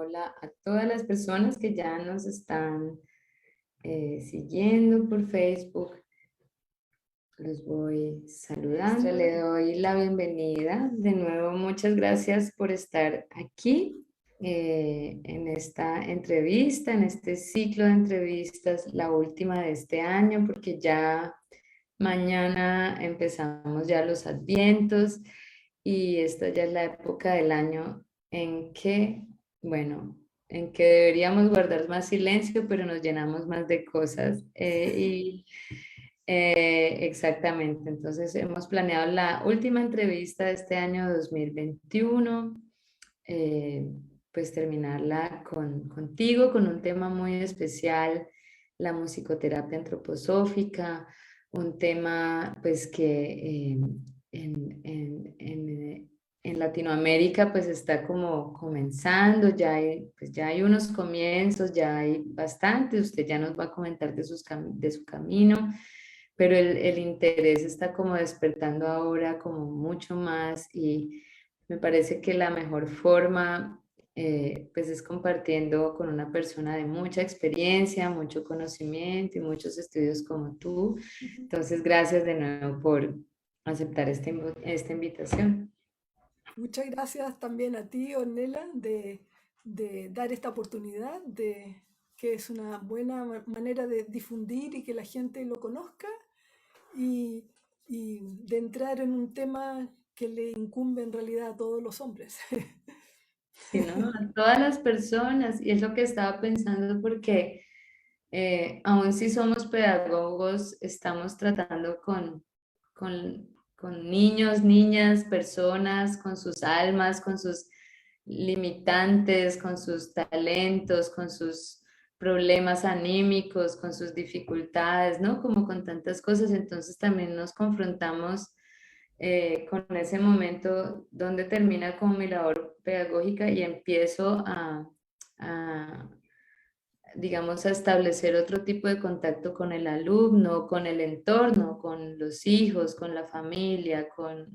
hola a todas las personas que ya nos están siguiendo por Facebook. Los voy saludando. Le doy la bienvenida. De nuevo, muchas gracias por estar aquí en esta entrevista, en este ciclo de entrevistas, la última de este año, porque ya mañana empezamos ya los Advientos y esta ya es la época del año en que, bueno, en que deberíamos guardar más silencio, pero nos llenamos más de cosas. Exactamente, entonces hemos planeado la última entrevista de este año 2021, eh, pues terminarla contigo con un tema muy especial, la musicoterapia antroposófica, un tema pues que en Latinoamérica pues está como comenzando, pues ya hay unos comienzos, ya hay bastante, usted ya nos va a comentar de su camino, pero el interés está como despertando ahora como mucho más y me parece que la mejor forma pues es compartiendo con una persona de mucha experiencia, mucho conocimiento y muchos estudios como tú. Ujú. Entonces, gracias de nuevo por aceptar esta invitación. Muchas gracias también a ti, Ornella, de dar esta oportunidad, que es una buena manera de difundir y que la gente lo conozca y, y de entrar en un tema que le incumbe en realidad a todos los hombres. Sino a todas las personas, y es lo que estaba pensando porque aun si somos pedagogos, estamos tratando con niños, niñas, personas, con sus almas, con sus limitantes, con sus talentos, con sus problemas anímicos, con sus dificultades, ¿no? Como con tantas cosas, entonces también nos confrontamos con ese momento donde termina con mi labor pedagógica y empiezo a, digamos, a establecer otro tipo de contacto con el alumno, con el entorno, con los hijos, con la familia,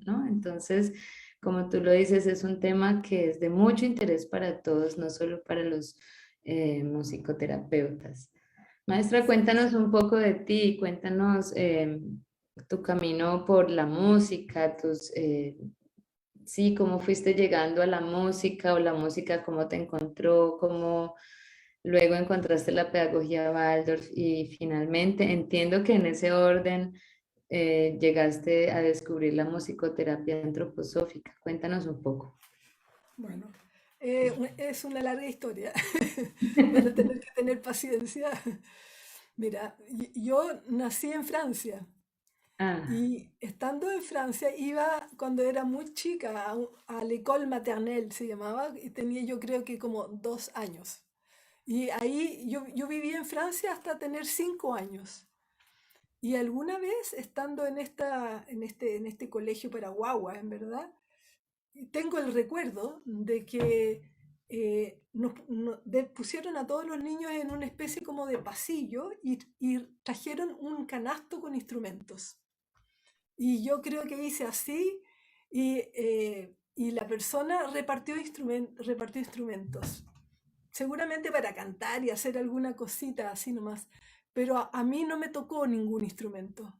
¿no? Entonces, como tú lo dices, es un tema que es de mucho interés para todos, no solo para los musicoterapeutas. Maestra, cuéntanos un poco de ti, cuéntanos tu camino por la música, sí, cómo fuiste llegando a la música o la música, cómo te encontró, cómo luego encontraste la pedagogía Waldorf y finalmente entiendo que en ese orden llegaste a descubrir la musicoterapia antroposófica. Cuéntanos un poco. Bueno, es una larga historia. Van a tener que tener paciencia. Mira, yo nací en Francia. Ah, Y estando en Francia, iba cuando era muy chica a l'école maternelle, se llamaba, y tenía yo creo que como 2 años. Y ahí yo viví en Francia hasta tener 5 años. Y alguna vez, estando en este colegio para guagua, en verdad, tengo el recuerdo de que pusieron a todos los niños en una especie como de pasillo y trajeron un canasto con instrumentos. Y yo creo que hice así y la persona repartió instrumentos. Seguramente para cantar y hacer alguna cosita así nomás. Pero a mí no me tocó ningún instrumento.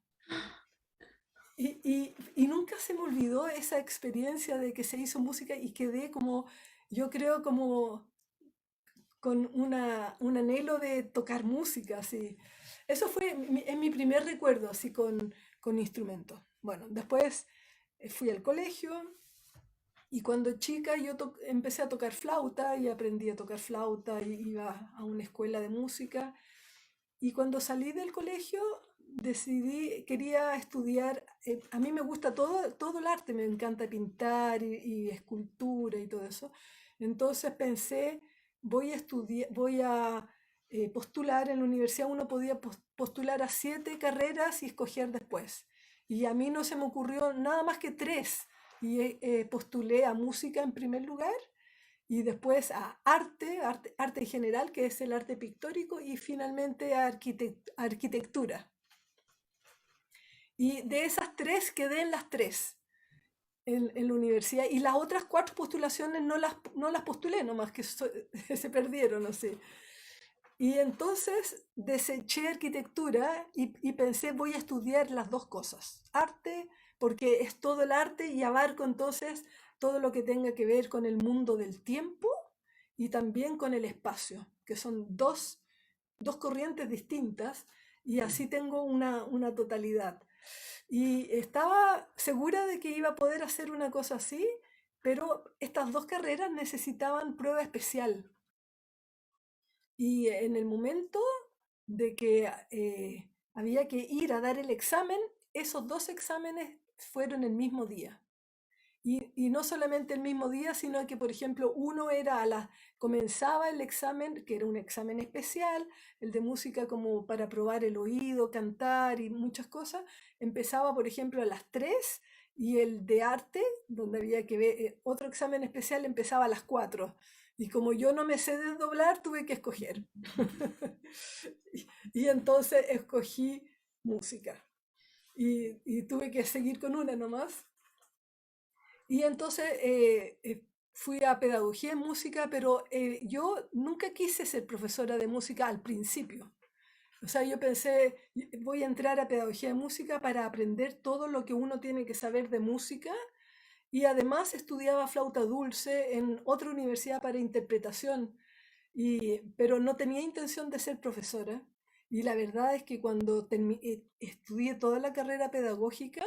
Y nunca se me olvidó esa experiencia de que se hizo música y quedé como, yo creo, como con un anhelo de tocar música, así. Eso fue es mi primer recuerdo, así, con instrumentos. Bueno, después fui al colegio y cuando chica yo empecé a tocar flauta y aprendí a tocar flauta y iba a una escuela de música. Y cuando salí del colegio quería estudiar, a mí me gusta todo el arte, me encanta pintar y escultura y todo eso. Entonces pensé, voy a estudiar, voy a postular en la universidad, uno podía postular a 7 carreras y escoger después. Y a mí no se me ocurrió nada más que 3. Y postulé a música en primer lugar y después a arte en general, que es el arte pictórico, y finalmente a arquitectura. Y de esas 3 quedé en las 3. en la universidad y las otras 4 postulaciones no las postulé nomás, que se perdieron, no sé. Y entonces deseché arquitectura y pensé, voy a estudiar las dos cosas. Arte, porque es todo el arte y abarco entonces todo lo que tenga que ver con el mundo del tiempo y también con el espacio, que son dos corrientes distintas y así tengo una totalidad. Y estaba segura de que iba a poder hacer una cosa así, pero estas dos carreras necesitaban prueba especial. Y en el momento de que había que ir a dar el examen, esos dos exámenes fueron el mismo día. Y no solamente el mismo día, sino que, por ejemplo, uno era comenzaba el examen, que era un examen especial, el de música como para probar el oído, cantar y muchas cosas, empezaba, por ejemplo, a las 3 y el de arte, donde había que ver otro examen especial, empezaba a las 4. Y como yo no me sé desdoblar, tuve que escoger. y entonces escogí música. Y tuve que seguir con una nomás. Y entonces fui a pedagogía en música, pero yo nunca quise ser profesora de música al principio. O sea, yo pensé, voy a entrar a pedagogía de música para aprender todo lo que uno tiene que saber de música y además estudiaba flauta dulce en otra universidad para interpretación, pero no tenía intención de ser profesora. Y la verdad es que cuando estudié toda la carrera pedagógica,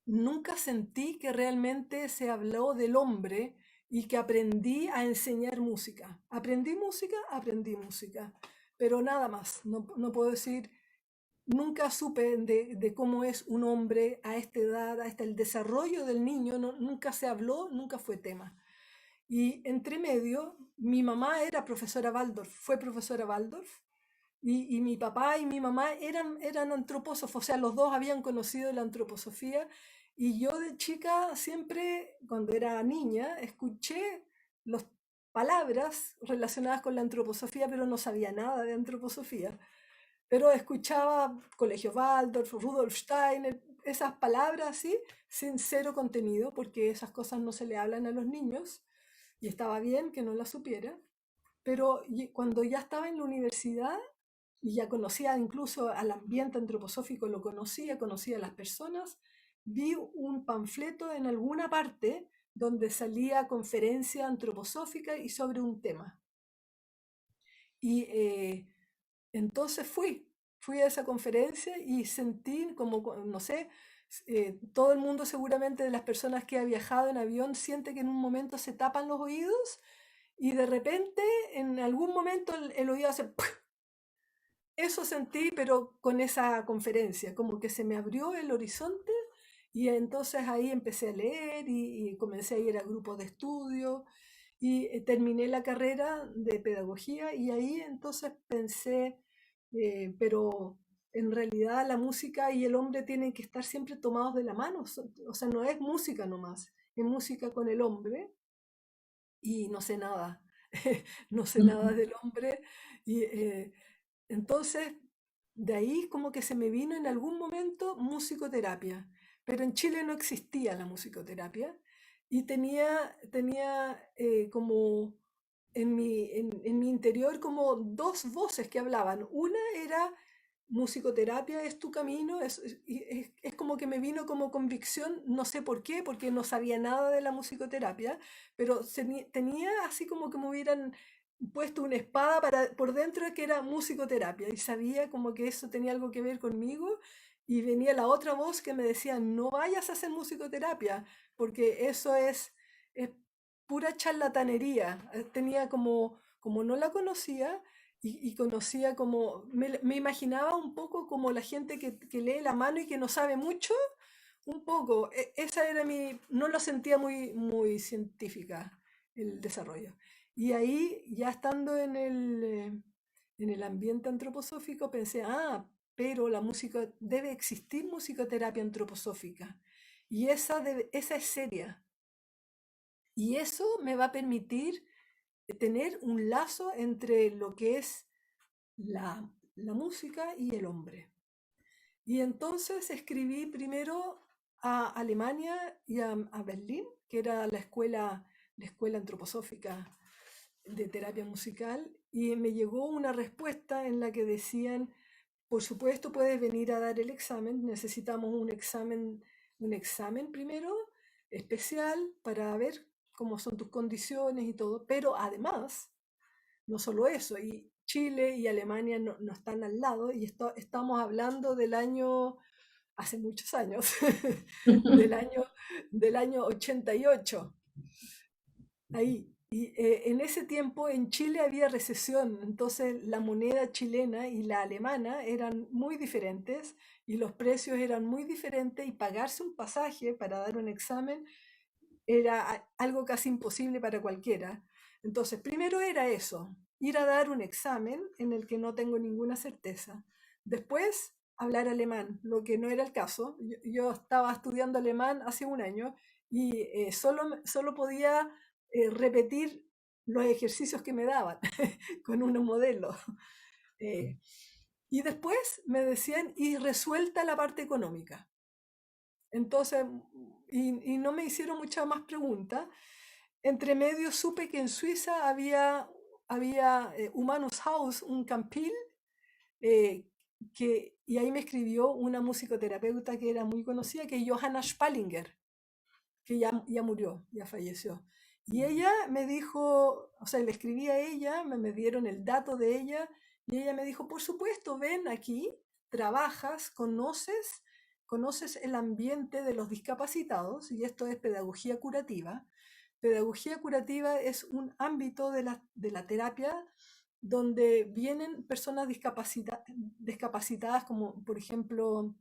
nunca sentí que realmente se habló del hombre y que aprendí a enseñar música. Aprendí música, pero nada más. No puedo decir, nunca supe de cómo es un hombre a esta edad, hasta el desarrollo del niño, nunca se habló, nunca fue tema. Y entre medio, mi mamá era profesora Waldorf, fue profesora Waldorf, y mi papá y mi mamá eran antropósofos, o sea, los dos habían conocido la antroposofía, y yo de chica siempre, cuando era niña, escuché las palabras relacionadas con la antroposofía, pero no sabía nada de antroposofía. Pero escuchaba Colegio Waldorf, Rudolf Steiner, esas palabras así, sin cero contenido, porque esas cosas no se le hablan a los niños, y estaba bien que no las supiera. Pero cuando ya estaba en la universidad y ya conocía incluso al ambiente antroposófico, lo conocía a las personas, vi un panfleto en alguna parte donde salía conferencia antroposófica y sobre un tema. Y entonces fui a esa conferencia y sentí como, no sé, todo el mundo seguramente de las personas que ha viajado en avión siente que en un momento se tapan los oídos y de repente en algún momento el oído hace ¡puf! Eso sentí, pero con esa conferencia, como que se me abrió el horizonte y entonces ahí empecé a leer y comencé a ir a grupos de estudio y terminé la carrera de pedagogía y ahí entonces pensé, pero en realidad la música y el hombre tienen que estar siempre tomados de la mano, o sea, no es música nomás, es música con el hombre y no sé nada, no sé nada del hombre y entonces, de ahí como que se me vino en algún momento musicoterapia, pero en Chile no existía la musicoterapia y tenía como en mi interior como dos voces que hablaban. Una era musicoterapia es tu camino, es como que me vino como convicción, no sé por qué, porque no sabía nada de la musicoterapia, pero tenía así como que me hubieran puesto una espada por dentro que era musicoterapia y sabía como que eso tenía algo que ver conmigo y venía la otra voz que me decía, no vayas a hacer musicoterapia, porque es pura charlatanería. Tenía como no la conocía y conocía como, me imaginaba un poco como la gente que lee la mano y que no sabe mucho, un poco. Esa era no lo sentía muy científica el desarrollo. Y ahí, ya estando en el ambiente antroposófico, pensé, pero la música, debe existir musicoterapia antroposófica. Y esa es seria. Y eso me va a permitir tener un lazo entre lo que es la música y el hombre. Y entonces escribí primero a Alemania y a Berlín, que era la escuela antroposófica de terapia musical, y me llegó una respuesta en la que decían, por supuesto puedes venir a dar el examen, necesitamos un examen primero especial para ver cómo son tus condiciones y todo, pero además, no solo eso, y Chile y Alemania no están al lado, y estamos hablando del año, hace muchos años, del año, del año 88. Ahí. Y en ese tiempo en Chile había recesión, entonces la moneda chilena y la alemana eran muy diferentes y los precios eran muy diferentes, y pagarse un pasaje para dar un examen era algo casi imposible para cualquiera. Entonces, primero era eso, ir a dar un examen en el que no tengo ninguna certeza. Después, hablar alemán, lo que no era el caso. Yo estaba estudiando alemán hace un año y solo podía repetir los ejercicios que me daban con unos modelos. Eh, y después me decían, y resuelta la parte económica. Entonces, y no me hicieron muchas más preguntas. Entre medio supe que en Suiza había Humanus Haus, un campil, eh, y ahí me escribió una musicoterapeuta que era muy conocida, que es Johanna Spallinger, que ya murió, ya falleció. Y ella me dijo, o sea, le escribí a ella, me dieron el dato de ella, y ella me dijo, por supuesto, ven aquí, trabajas, conoces el ambiente de los discapacitados, y esto es pedagogía curativa. Pedagogía curativa es un ámbito de la terapia donde vienen personas discapacitadas como, por ejemplo,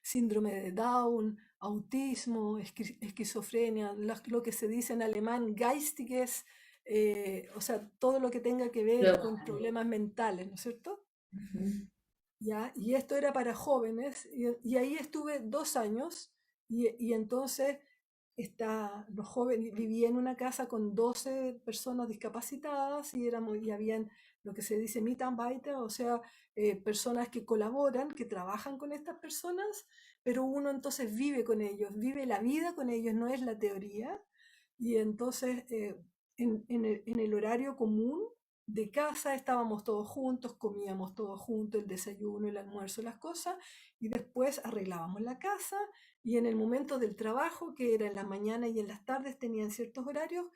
síndrome de Down, autismo, esquizofrenia, lo que se dice en alemán geistiges, o sea, todo lo que tenga que ver con problemas mentales, ¿no es cierto? Ujú. ¿Ya? Y esto era para jóvenes, y ahí estuve 2 años, y entonces los jóvenes, vivía en una casa con 12 personas discapacitadas, y habían lo que se dice Mitarbeiter, o sea, personas que colaboran, que trabajan con estas personas, pero uno entonces vive con ellos, vive la vida con ellos, no es la teoría. Y entonces en el horario común de casa estábamos todos juntos, comíamos todos juntos, el desayuno, el almuerzo, las cosas, y después arreglábamos la casa, y en el momento del trabajo, que era en la mañana y en las tardes, tenían ciertos horarios,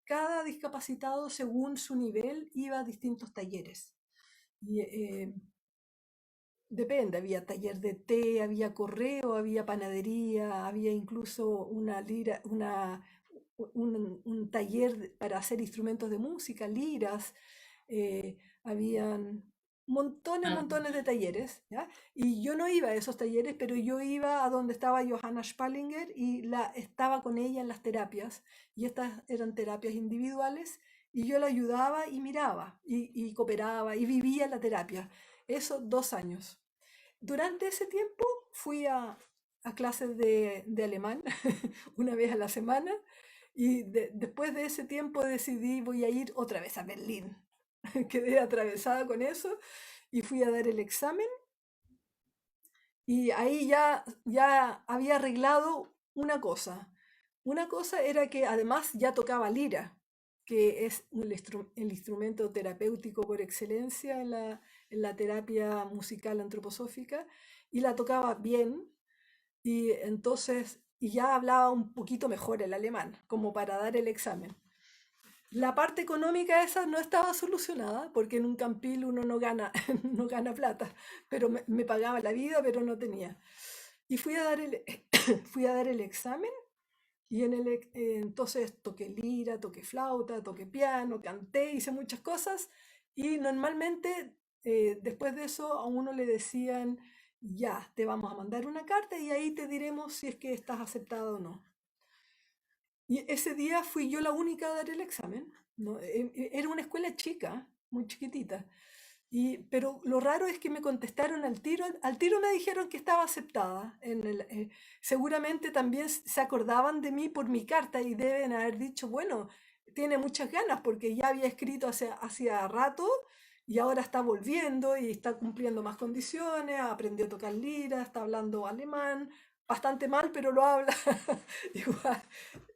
cada discapacitado según su nivel iba a distintos talleres. Y depende, había taller de té, había correo, había panadería, había incluso un taller para hacer instrumentos de música, liras, habían Ah, montones de talleres, ¿ya? Y yo no iba a esos talleres, pero yo iba a donde estaba Johanna Spallinger, y estaba con ella en las terapias, y estas eran terapias individuales, y yo la ayudaba y miraba, y cooperaba, y vivía la terapia. Eso 2 años. Durante ese tiempo fui a clases de alemán una vez a la semana, y después de ese tiempo decidí voy a ir otra vez a Berlín. Quedé atravesada con eso y fui a dar el examen, y ahí ya había arreglado una cosa. Una cosa era que además ya tocaba lira, que es el instrumento terapéutico por excelencia en la terapia musical antroposófica, y la tocaba bien, y entonces y ya hablaba un poquito mejor el alemán, como para dar el examen. La parte económica esa no estaba solucionada, porque en un campil uno no gana, no gana plata, pero me pagaba la vida, pero no tenía. Y fui a dar fui a dar el examen, y entonces toqué lira, toqué flauta, toqué piano, canté, hice muchas cosas, y normalmente después de eso a uno le decían, ya, te vamos a mandar una carta y ahí te diremos si es que estás aceptado o no. Y ese día fui yo la única a dar el examen, ¿no? Era una escuela chica, muy chiquitita. Pero lo raro es que me contestaron al tiro me dijeron que estaba aceptada. Seguramente también se acordaban de mí por mi carta, y deben haber dicho, bueno, tiene muchas ganas porque ya había escrito hacía rato, y ahora está volviendo y está cumpliendo más condiciones, aprendió a tocar lira, está hablando alemán, bastante mal, pero lo habla igual,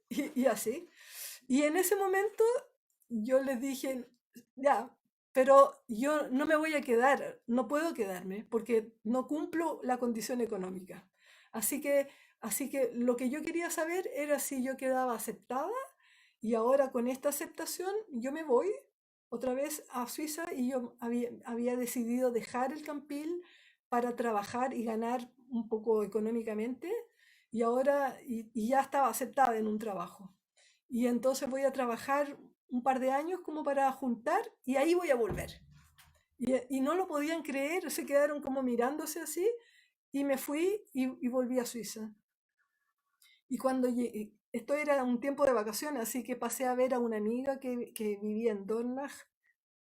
y así. Y en ese momento yo les dije, ya, pero yo no me voy a quedar, no puedo quedarme porque no cumplo la condición económica. Así que, así que lo que yo quería saber era si yo quedaba aceptada y ahora con esta aceptación yo me voy otra vez a Suiza y yo había decidido dejar el Campil para trabajar y ganar un poco económicamente y ahora y ya estaba aceptada en un trabajo. Y entonces voy a trabajar un par de años como para juntar y ahí voy a volver. Y no lo podían creer, se quedaron como mirándose así y me fui y volví a Suiza. Y cuando llegué, esto era un tiempo de vacaciones, así que pasé a ver a una amiga que vivía en Dornach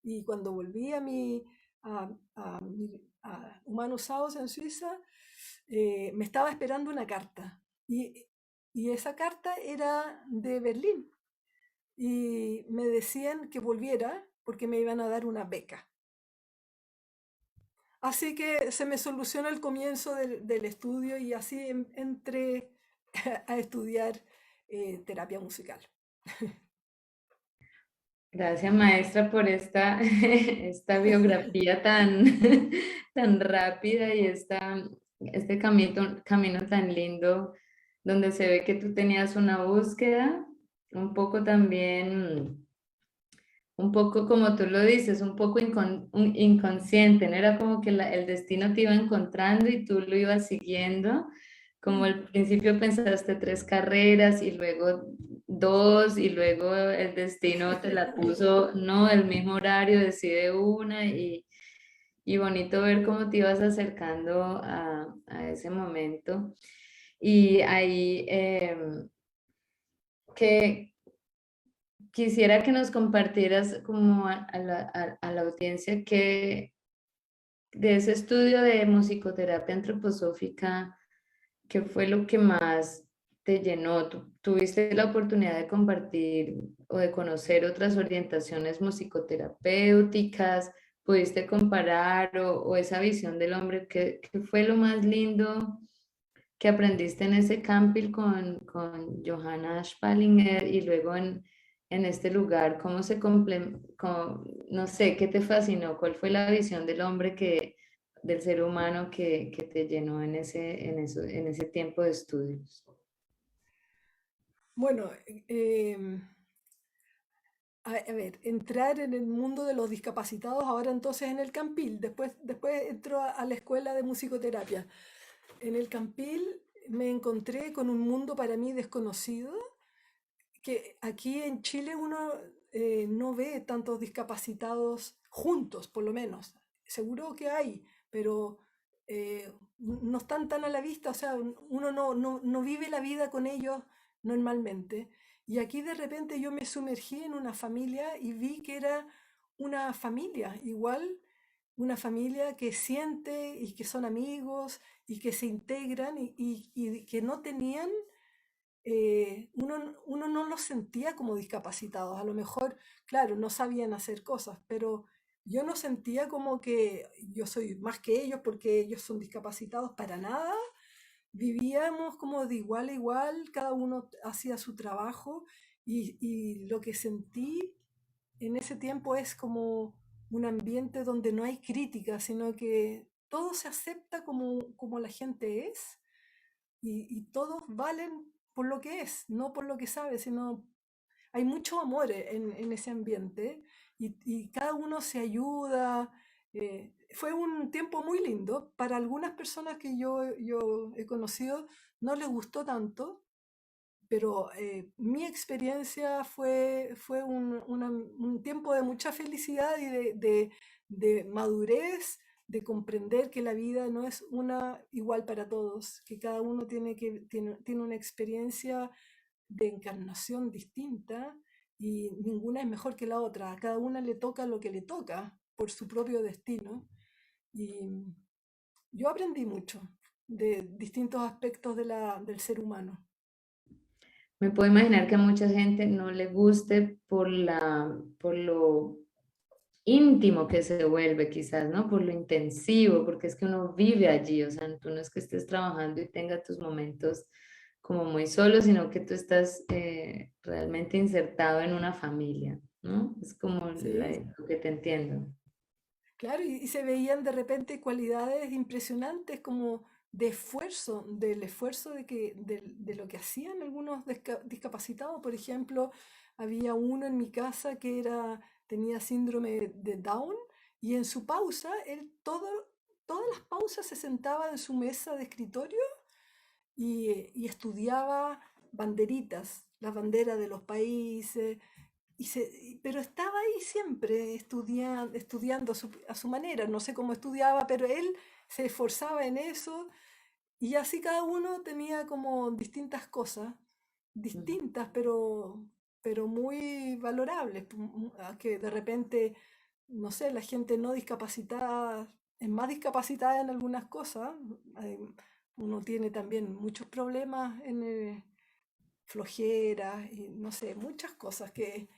y cuando volví a Humanos Aos en Suiza, me estaba esperando una carta. Y esa carta era de Berlín y me decían que volviera porque me iban a dar una beca. Así que se me solucionó el comienzo del estudio y así entré a estudiar terapia musical. Gracias, maestra, por esta, esta biografía tan, tan rápida y este camino tan lindo donde se ve que tú tenías una búsqueda, un poco también, un poco como tú lo dices, un poco inconsciente, ¿no? Era como que el destino te iba encontrando y tú lo ibas siguiendo. Como Mm. al principio pensaste tres carreras y luego dos y luego el destino te la puso, no, el mismo horario, decide una y bonito ver cómo te ibas acercando a ese momento. Y ahí que quisiera que nos compartieras como a la audiencia que de ese estudio de musicoterapia antroposófica, ¿qué fue lo que más te llenó? ¿Tuviste la oportunidad de compartir o de conocer otras orientaciones musicoterapéuticas? ¿Pudiste comparar o esa visión del hombre? ¿Qué fue lo más lindo que aprendiste en ese camping con Johanna Spalinger y luego en este lugar? ¿Cómo se no sé, qué te fascinó? ¿Cuál fue la visión del hombre del ser humano que te llenó en ese tiempo de estudios? Bueno, a ver, entrar en el mundo de los discapacitados, ahora entonces en el Campil, después entró a la escuela de musicoterapia. En el Campil me encontré con un mundo para mí desconocido, que aquí en Chile uno no ve tantos discapacitados juntos, por lo menos. Seguro que hay, pero no están tan a la vista, o sea, uno no vive la vida con ellos normalmente. Y aquí de repente yo me sumergí en una familia y vi que era una familia, igual, una familia que siente y que son amigos y que se integran y que no tenían uno no los sentía como discapacitados. A lo mejor, claro, no sabían hacer cosas, pero yo no sentía como que yo soy más que ellos porque ellos son discapacitados para nada. Vivíamos como de igual a igual, cada uno hacía su trabajo y lo que sentí en ese tiempo es como un ambiente donde no hay crítica, sino que todo se acepta como la gente es y todos valen por lo que es, no por lo que sabe, sino hay mucho amor en ese ambiente y cada uno se ayuda. Fue un tiempo muy lindo. Para algunas personas que yo he conocido no les gustó tanto, pero mi experiencia fue un tiempo de mucha felicidad y de madurez, de comprender que la vida no es una igual para todos, que cada uno tiene una experiencia de encarnación distinta y ninguna es mejor que la otra. A cada una le toca lo que le toca por su propio destino. Y yo aprendí mucho de distintos aspectos del ser humano. Me puedo imaginar que a mucha gente no le guste por lo íntimo que se vuelve quizás, ¿no? Por lo intensivo, porque es que uno vive allí, o sea, tú no es que estés trabajando y tenga tus momentos como muy solo, sino que tú estás realmente insertado en una familia, ¿no? Es como Sí, lo que te entiendo. claro, y se veían de repente cualidades impresionantes como de esfuerzo, del esfuerzo de lo que hacían algunos discapacitados. Por ejemplo, había uno en mi casa que tenía síndrome de Down y en su pausa, todas las pausas se sentaba en su mesa de escritorio y estudiaba banderitas, las banderas de los países, pero estaba ahí siempre estudiando a su manera. No sé cómo estudiaba, pero él se esforzaba en eso y así cada uno tenía como distintas cosas, distintas, pero muy valorables, que de repente, no sé, la gente no discapacitada es más discapacitada en algunas cosas. eh, Uno tiene también muchos problemas flojera y no sé, muchas cosas que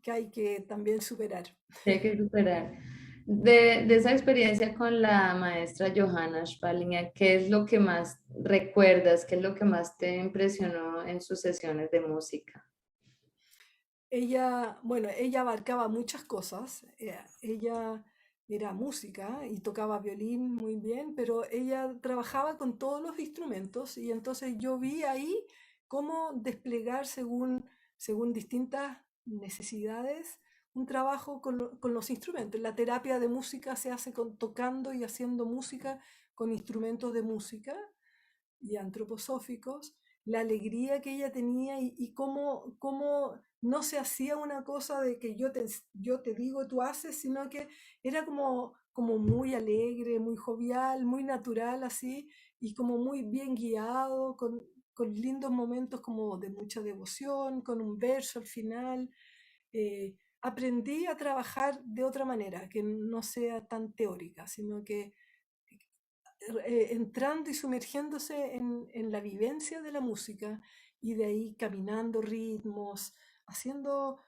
hay que también superar. Que hay que superar. De esa experiencia con la maestra Johanna Spalinger, ¿qué es lo que más recuerdas? ¿Qué es lo que más te impresionó en sus sesiones de música? Ella, bueno, ella abarcaba muchas cosas. Ella era música y tocaba violín muy bien, pero ella trabajaba con todos los instrumentos y entonces yo vi ahí cómo desplegar según distintas necesidades un trabajo con los instrumentos. La terapia de música se hace tocando y haciendo música con instrumentos de música y antroposóficos, la alegría que ella tenía y cómo no se hacía una cosa de que yo te digo, tú haces, sino que era como muy alegre, muy jovial, muy natural así, y como muy bien guiado, con lindos momentos como de mucha devoción, con un verso al final. Aprendí a trabajar de otra manera, que no sea tan teórica, sino que entrando y sumergiéndose en la vivencia de la música y de ahí caminando ritmos, haciendo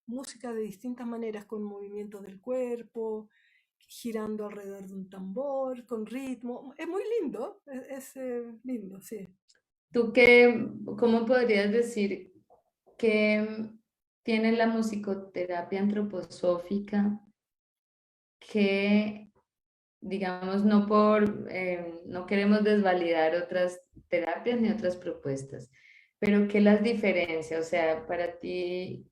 música de distintas maneras con movimientos del cuerpo, girando alrededor de un tambor, con ritmo. Es muy lindo, lindo, sí. ¿Tú qué, cómo podrías decir que tiene la musicoterapia antroposófica que, digamos, no queremos desvalidar otras terapias ni otras propuestas, pero qué las diferencia? O sea, para ti,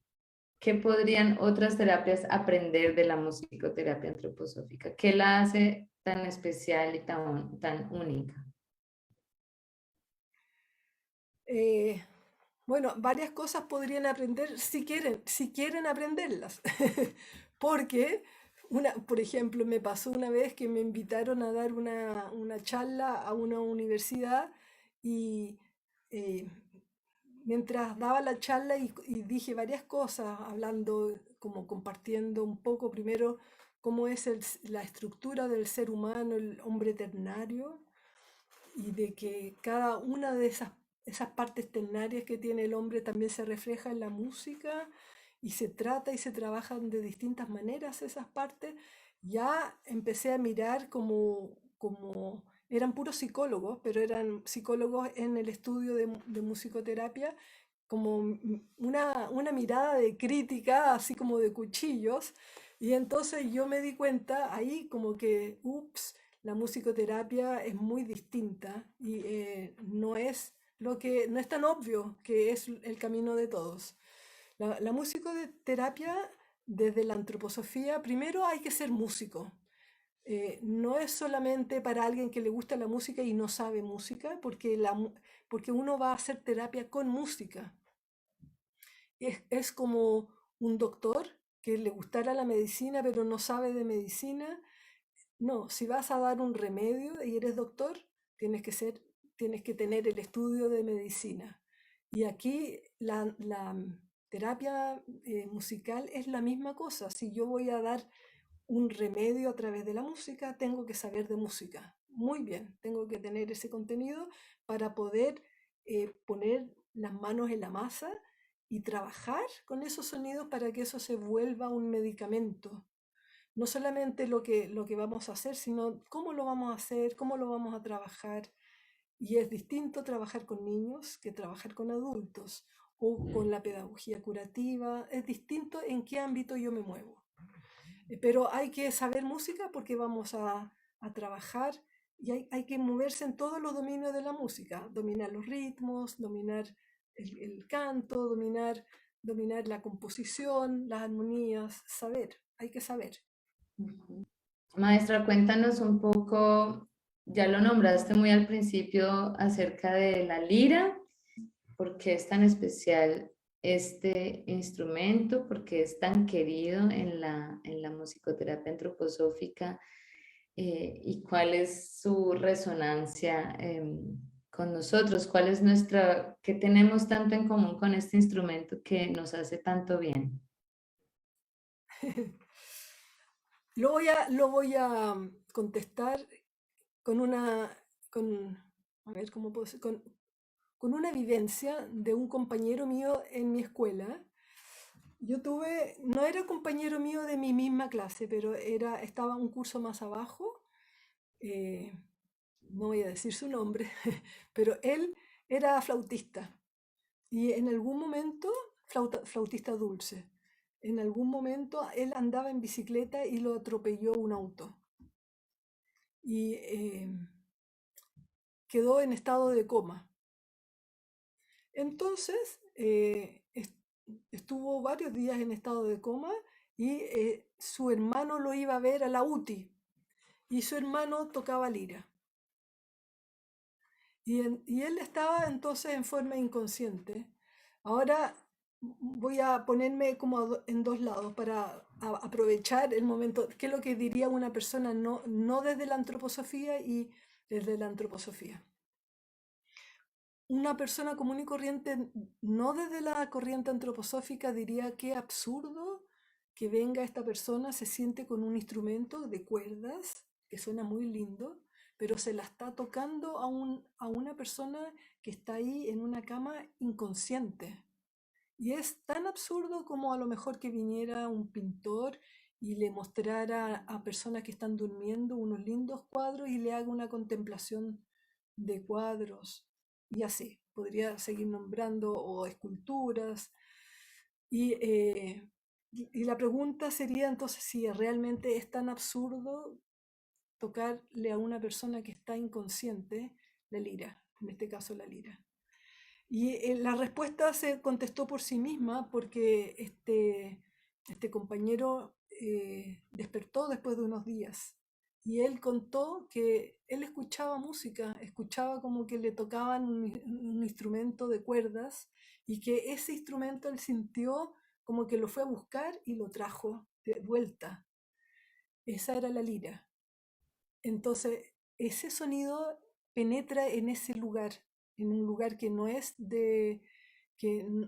¿qué podrían otras terapias aprender de la musicoterapia antroposófica? ¿Qué la hace tan especial y tan única? Eh, bueno, varias cosas podrían aprender si quieren aprenderlas. Porque, por ejemplo, me pasó una vez que me invitaron a dar una charla a una universidad y eh, mientras daba la charla y dije varias cosas, hablando, como compartiendo un poco primero cómo es la estructura del ser humano, el hombre ternario, y de que cada una de esas partes ternarias que tiene el hombre también se refleja en la música y se trata y se trabajan de distintas maneras esas partes, ya empecé a mirar como eran puros psicólogos, pero eran psicólogos en el estudio de musicoterapia, como una mirada de crítica, así como de cuchillos, y entonces yo me di cuenta ahí como que, ups, la musicoterapia es muy distinta y no es tan obvio que es el camino de todos. La musicoterapia, desde la antroposofía, primero hay que ser músico. No es solamente para alguien que le gusta la música y no sabe música, porque uno va a hacer terapia con música. Es como un doctor que le gustara la medicina pero no sabe de medicina. No, si vas a dar un remedio y eres doctor, tienes que ser, tienes que tener el estudio de medicina. Y aquí la terapia musical es la misma cosa. Si yo voy a dar un remedio a través de la música, tengo que saber de música. Muy bien, tengo que tener ese contenido para poder poner las manos en la masa y trabajar con esos sonidos para que eso se vuelva un medicamento. No solamente lo que vamos a hacer, sino cómo lo vamos a hacer, cómo lo vamos a trabajar. Y es distinto trabajar con niños que trabajar con adultos o con la pedagogía curativa. Es distinto en qué ámbito yo me muevo. Pero hay que saber música porque vamos a trabajar y hay que moverse en todos los dominios de la música. Dominar los ritmos, dominar el canto, dominar la composición, las armonías. Saber, hay que saber. Ujú. Maestra, cuéntanos un poco, ya lo nombraste muy al principio acerca de la lira. ¿Por qué es tan especial este instrumento? ¿Por qué es tan querido en la musicoterapia antroposófica? ¿Y cuál es su resonancia con nosotros? ¿Cuál es nuestra, qué tenemos tanto en común con este instrumento que nos hace tanto bien? Lo voy a contestar con con, a ver, ¿cómo puedo decir? Con una vivencia de un compañero mío en mi escuela. No era compañero mío de mi misma clase, pero estaba un curso más abajo. eh, no voy a decir su nombre, pero él era flautista y en algún momento, flautista dulce, en algún momento él andaba en bicicleta y lo atropelló un auto y quedó en estado de coma. Entonces, estuvo varios días en estado de coma y su hermano lo iba a ver a la UTI y su hermano tocaba lira. Y él estaba entonces en forma inconsciente. Ahora voy a ponerme como en dos lados para aprovechar el momento. ¿Qué es lo que diría una persona no desde la antroposofía y desde la antroposofía? Una persona común y corriente, no desde la corriente antroposófica, diría qué absurdo que venga esta persona, se siente con un instrumento de cuerdas, que suena muy lindo, pero se la está tocando a una persona que está ahí en una cama inconsciente. Y es tan absurdo como a lo mejor que viniera un pintor y le mostrara a personas que están durmiendo unos lindos cuadros y le haga una contemplación de cuadros. Y así, podría seguir nombrando, o esculturas. Y, y la pregunta sería entonces si realmente es tan absurdo tocarle a una persona que está inconsciente la lira, en este caso la lira. Y la respuesta se contestó por sí misma porque este compañero despertó después de unos días y él contó que él escuchaba música, escuchaba como que le tocaban un instrumento de cuerdas y que ese instrumento él sintió como que lo fue a buscar y lo trajo de vuelta. Esa era la lira. Entonces, ese sonido penetra en ese lugar, en un lugar que no es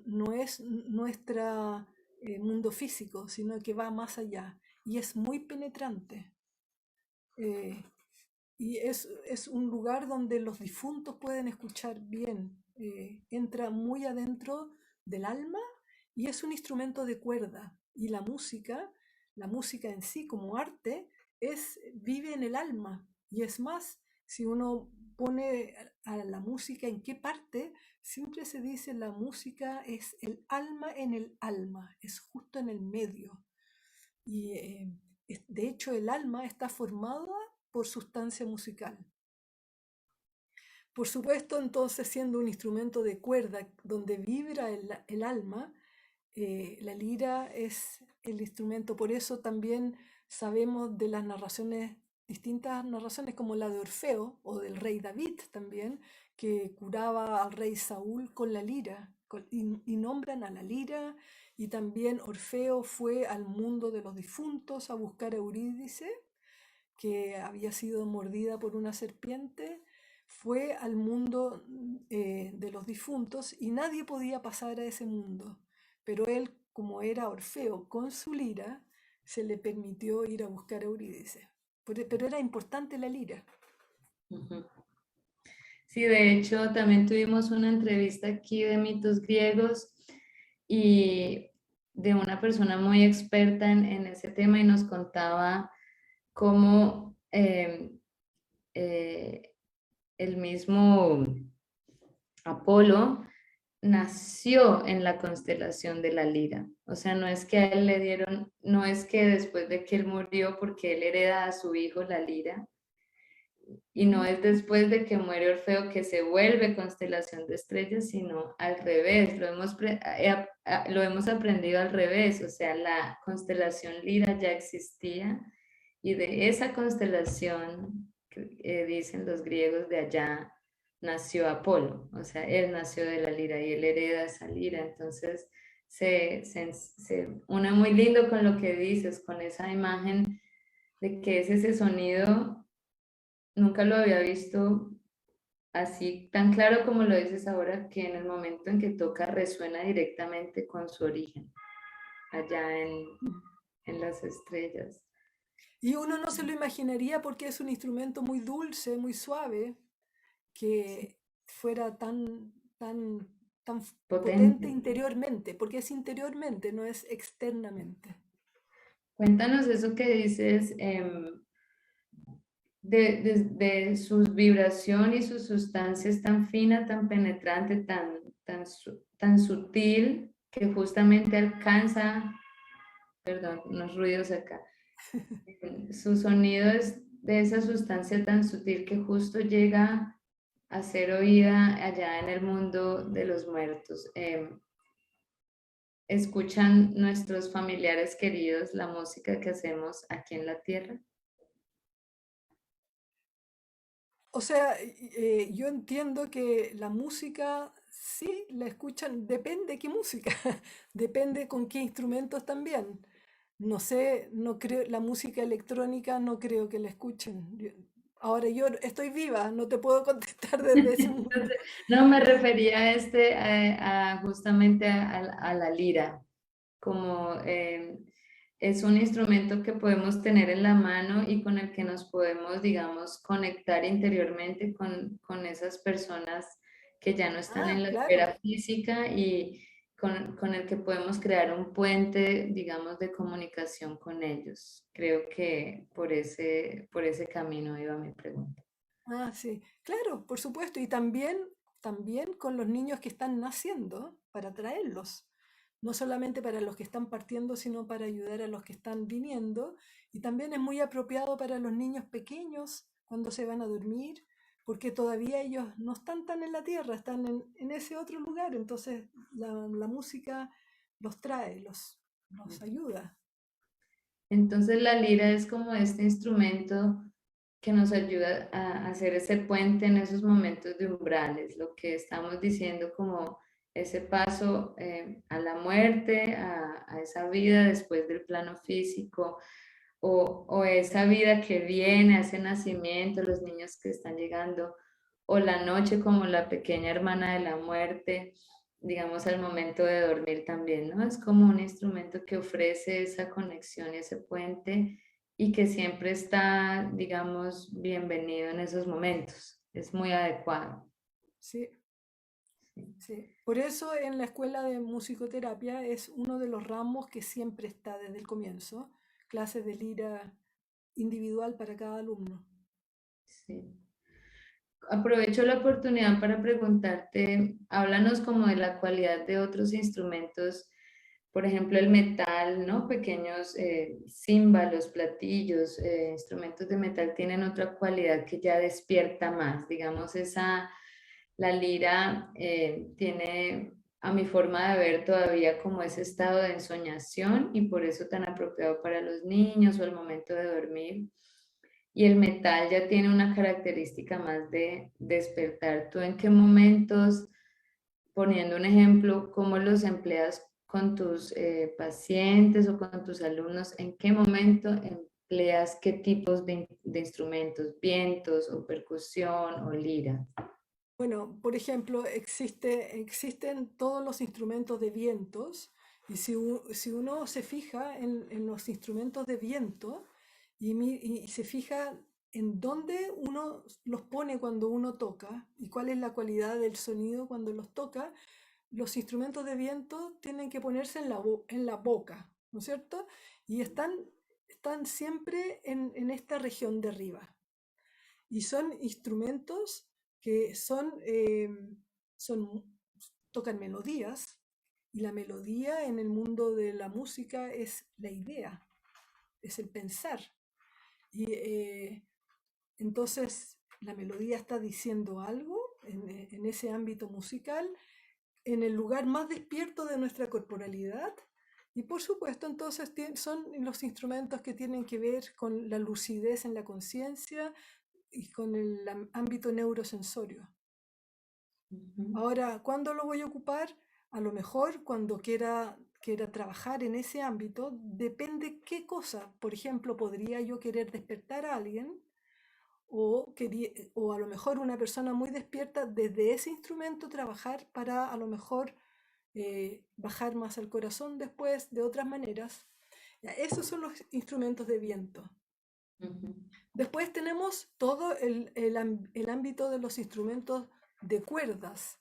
no es nuestro mundo físico, sino que va más allá y es muy penetrante. Eh, y es un lugar donde los difuntos pueden escuchar bien. Entra muy adentro del alma y es un instrumento de cuerda. Y la música en sí como arte, vive en el alma. Y es más, si uno pone a la música en qué parte, siempre se dice la música es el alma en el alma, es justo en el medio. Y de hecho el alma está formada por sustancia musical. Por supuesto, entonces, siendo un instrumento de cuerda donde vibra el alma, la lira es el instrumento. Por eso también sabemos de las narraciones, distintas narraciones como la de Orfeo o del rey David también, que curaba al rey Saúl con la lira, y nombran a la lira. Y también Orfeo fue al mundo de los difuntos a buscar a Eurídice, que había sido mordida por una serpiente, fue al mundo de los difuntos y nadie podía pasar a ese mundo. Pero él, como era Orfeo con su lira, se le permitió ir a buscar a Eurídice. Pero era importante la lira. Ujú. Sí, de hecho, también tuvimos una entrevista aquí de mitos griegos y de una persona muy experta en ese tema y nos contaba cómo eh, el mismo Apolo nació en la constelación de la Lira. O sea, no es que a él le dieron, no es que después de que él murió, porque él hereda a su hijo la Lira, y no es después de que muere Orfeo que se vuelve constelación de estrellas, sino al revés, lo hemos aprendido al revés, o sea, la constelación Lira ya existía y de esa constelación, dicen los griegos de allá, nació Apolo, o sea, él nació de la Lira y él hereda esa Lira, entonces se une muy lindo con lo que dices, con esa imagen de que es ese sonido. Nunca lo había visto así tan claro como lo dices ahora, que en el momento en que toca resuena directamente con su origen, allá en las estrellas. Y uno no se lo imaginaría porque es un instrumento muy dulce, muy suave, Sí, que fuera tan potente. potente interiormente, porque es interiormente, no es externamente. Cuéntanos eso que dices de su vibración y su sustancia es tan fina, tan penetrante, tan sutil, que justamente alcanza, perdón, unos ruidos acá. Su sonido es de esa sustancia tan sutil que justo llega a ser oída allá en el mundo de los muertos. ¿Escuchan nuestros familiares queridos la música que hacemos aquí en la tierra? O sea, yo entiendo que la música sí la escuchan, depende qué música, depende con qué instrumentos también. No sé, no creo, la música electrónica no creo que la escuchen. Ahora yo estoy viva, no te puedo contestar desde ese mundo. No, me refería a justamente a la lira, como es un instrumento que podemos tener en la mano y con el que nos podemos, digamos, conectar interiormente con esas personas que ya no están en Ah, la claro, esfera física y con el que podemos crear un puente, digamos, de comunicación con ellos. Creo que por ese camino iba mi pregunta. ah, sí, claro, por supuesto. Y también con los niños que están naciendo, para traerlos. No solamente para los que están partiendo, sino para ayudar a los que están viniendo. Y también es muy apropiado para los niños pequeños cuando se van a dormir, porque todavía ellos no están tan en la tierra, están en ese otro lugar. Entonces la música los trae, los ayuda. Entonces la lira es como este instrumento que nos ayuda a hacer ese puente en esos momentos de umbrales, lo que estamos diciendo como ese paso a la muerte, a esa vida después del plano físico, o esa vida que viene, a ese nacimiento, los niños que están llegando, o la noche como la pequeña hermana de la muerte, digamos al momento de dormir también, ¿no? Es como un instrumento que ofrece esa conexión y ese puente y que siempre está, digamos, bienvenido en esos momentos. Es muy adecuado. Sí. Sí. Sí, por eso en la escuela de musicoterapia es uno de los ramos que siempre está desde el comienzo, clases de lira individual para cada alumno. Sí. Aprovecho la oportunidad para preguntarte, háblanos como de la cualidad de otros instrumentos, por ejemplo el metal, ¿no? Pequeños címbalos, platillos, instrumentos de metal tienen otra cualidad que ya despierta más, digamos, la lira tiene a mi forma de ver todavía como ese estado de ensoñación y por eso tan apropiado para los niños o el momento de dormir. Y el metal ya tiene una característica más de despertar. ¿Tú en qué momentos, poniendo un ejemplo, cómo los empleas con tus pacientes o con tus alumnos? ¿En qué momento empleas qué tipos de instrumentos, vientos o percusión o lira? Bueno, por ejemplo, existen todos los instrumentos de vientos y si uno se fija en los instrumentos de viento y se fija en dónde uno los pone cuando uno toca y cuál es la cualidad del sonido cuando los toca, los instrumentos de viento tienen que ponerse en la boca, ¿no es cierto? Y están siempre en esta región de arriba. Y son instrumentos que son, tocan melodías, y la melodía en el mundo de la música es la idea, es el pensar. Y entonces la melodía está diciendo algo en ese ámbito musical, en el lugar más despierto de nuestra corporalidad. Y por supuesto, entonces son los instrumentos que tienen que ver con la lucidez en la conciencia y con el ámbito neurosensorio. Ujú. Ahora, ¿cuándo lo voy a ocupar? A lo mejor cuando quiera trabajar en ese ámbito, depende qué cosa. Por ejemplo, podría yo querer despertar a alguien o a lo mejor una persona muy despierta desde ese instrumento trabajar para a lo mejor bajar más al corazón después de otras maneras. Ya, esos son los instrumentos de viento. Ujú. Después tenemos todo el ámbito de los instrumentos de cuerdas.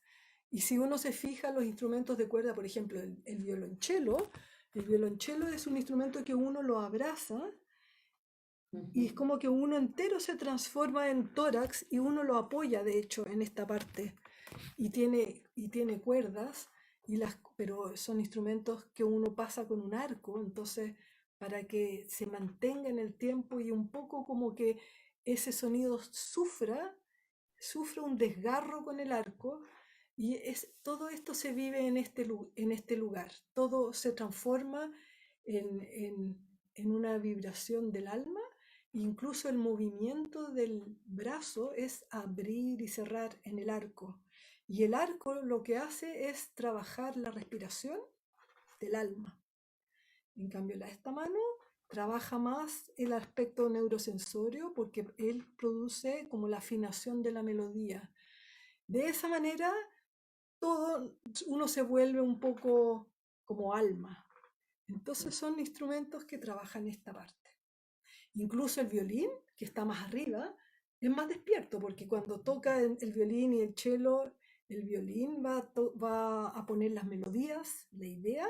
Y si uno se fija, los instrumentos de cuerda, por ejemplo, el violonchelo es un instrumento que uno lo abraza y es Ujú. como que uno entero se transforma en tórax y uno lo apoya, de hecho, en esta parte. Y tiene cuerdas, pero son instrumentos que uno pasa con un arco, entonces para que se mantenga en el tiempo y un poco como que ese sonido sufra un desgarro con el arco, y todo esto se vive en este lugar, todo se transforma en una vibración del alma. Incluso el movimiento del brazo es abrir y cerrar en el arco. Y el arco lo que hace es trabajar la respiración del alma. En cambio, esta mano trabaja más el aspecto neurosensorio porque él produce como la afinación de la melodía. De esa manera, todo uno se vuelve un poco como alma. Entonces son instrumentos que trabajan esta parte. Incluso el violín, que está más arriba, es más despierto porque cuando toca el violín y el cello, el violín va a poner las melodías, la idea,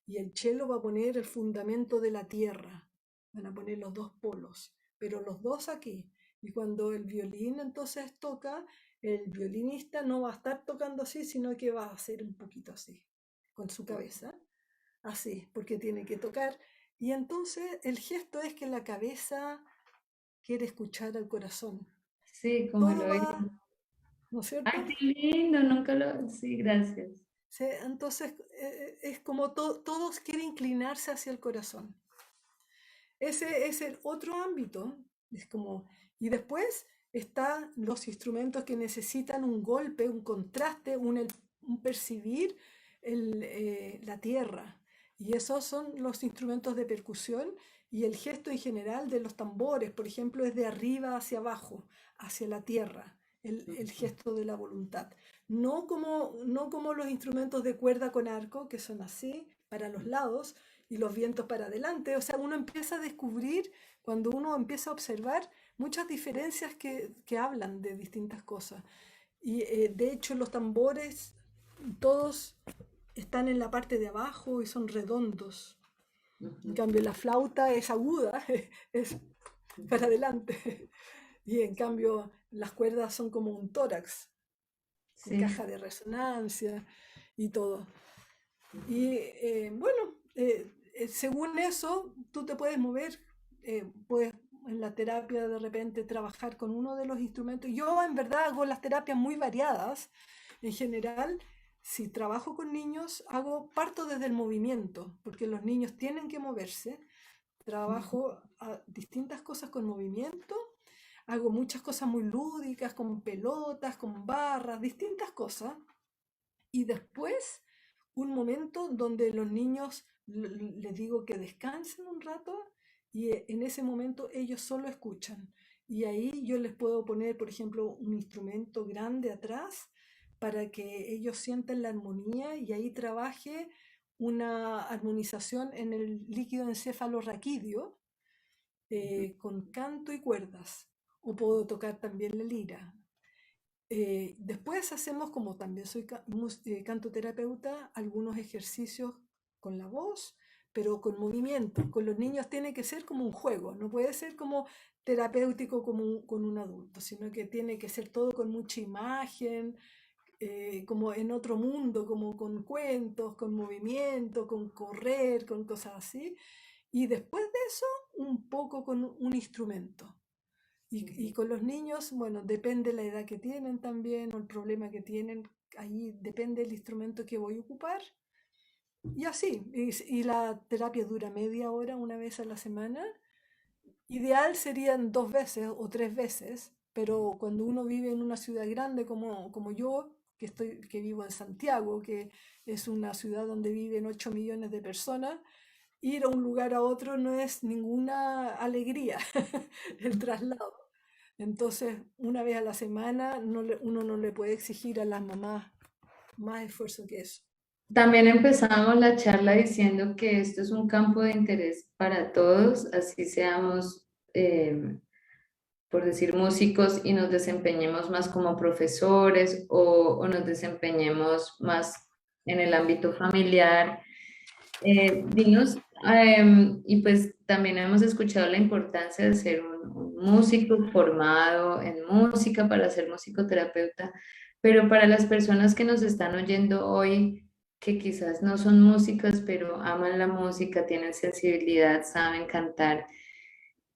y el cello va a poner el fundamento de la tierra. Van a poner los dos polos, pero los dos aquí. Y cuando el violín entonces toca, el violinista no va a estar tocando así, sino que va a hacer un poquito así, con su cabeza, así, porque tiene que tocar. Y entonces el gesto es que la cabeza quiere escuchar al corazón. Sí, como Todo lo oí. va, ¿no es Ay, cierto? qué lindo, nunca lo... Sí, gracias. Entonces es como todos quieren inclinarse hacia el corazón. Ese es el otro ámbito. Es como, y después están los instrumentos que necesitan un golpe, un contraste, un percibir la tierra. Y esos son los instrumentos de percusión, y el gesto en general de los tambores, por ejemplo, es de arriba hacia abajo, hacia la tierra, el gesto de la voluntad. No como los instrumentos de cuerda con arco, que son así, para los lados, y los vientos para adelante. O sea, uno empieza a descubrir, cuando uno empieza a observar, muchas diferencias que hablan de distintas cosas. Y de hecho los tambores todos están en la parte de abajo y son redondos. En Ujú. cambio la flauta es aguda, es para adelante. Y en cambio las cuerdas son como un tórax, con Sí. caja de resonancia y todo. Ujú. Y bueno, según eso, tú te puedes mover, puedes en la terapia de repente trabajar con uno de los instrumentos. Yo en verdad hago las terapias muy variadas. En general, si trabajo con niños, parto desde el movimiento, porque los niños tienen que moverse. Trabajo distintas cosas con movimiento. Hago muchas cosas muy lúdicas, con pelotas, con barras, distintas cosas. Y después, un momento donde los niños les digo que descansen un rato, y en ese momento ellos solo escuchan. Y ahí yo les puedo poner, por ejemplo, un instrumento grande atrás para que ellos sientan la armonía, y ahí trabaje una armonización en el líquido encefalorraquídeo, con canto y cuerdas. O puedo tocar también la lira. Después hacemos, como también soy cantoterapeuta, algunos ejercicios con la voz, pero con movimiento. Con los niños tiene que ser como un juego, no puede ser como terapéutico como con un adulto, sino que tiene que ser todo con mucha imagen, como en otro mundo, como con cuentos, con movimiento, con correr, con cosas así. Y después de eso, un poco con un instrumento. Y con los niños, bueno, depende la edad que tienen también o el problema que tienen. Ahí depende el instrumento que voy a ocupar. Y así, y la terapia dura media hora, una vez a la semana. Ideal serían 2 veces o 3 veces, pero cuando uno vive en una ciudad grande como yo, que vivo en Santiago, que es una ciudad donde viven 8 millones de personas, ir a un lugar a otro no es ninguna alegría el traslado. Entonces, una vez a la semana uno no le puede exigir a las mamás más esfuerzo que eso. También empezamos la charla diciendo que esto es un campo de interés para todos, así seamos, por decir, músicos y nos desempeñemos más como profesores o nos desempeñemos más en el ámbito familiar. Dinos, y pues también hemos escuchado la importancia de ser un músico formado en música para ser musicoterapeuta, pero para las personas que nos están oyendo hoy, que quizás no son músicas, pero aman la música, tienen sensibilidad, saben cantar,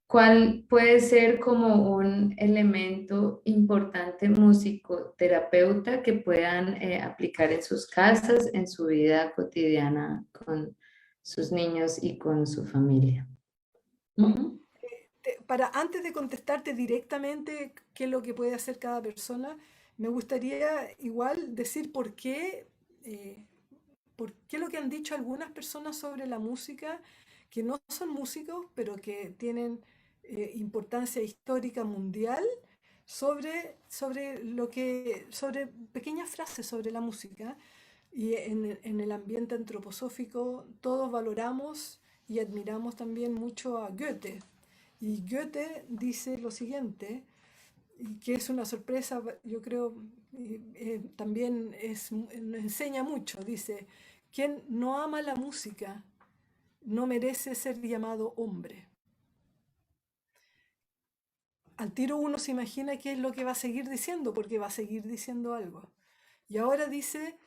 ¿cuál puede ser como un elemento importante musicoterapeuta que puedan aplicar en sus casas, en su vida cotidiana con sus niños y con su familia? Ujú. Antes de contestarte directamente qué es lo que puede hacer cada persona, me gustaría igual decir eh, por qué lo que han dicho algunas personas sobre la música, que no son músicos, pero que tienen importancia histórica mundial, sobre pequeñas frases sobre la música. Y en el ambiente antroposófico todos valoramos y admiramos también mucho a Goethe. Y Goethe dice lo siguiente, y que es una sorpresa, yo creo, también nos enseña mucho. Dice, quien no ama la música no merece ser llamado hombre. Al tiro uno se imagina qué es lo que va a seguir diciendo, porque va a seguir diciendo algo. Y ahora dice,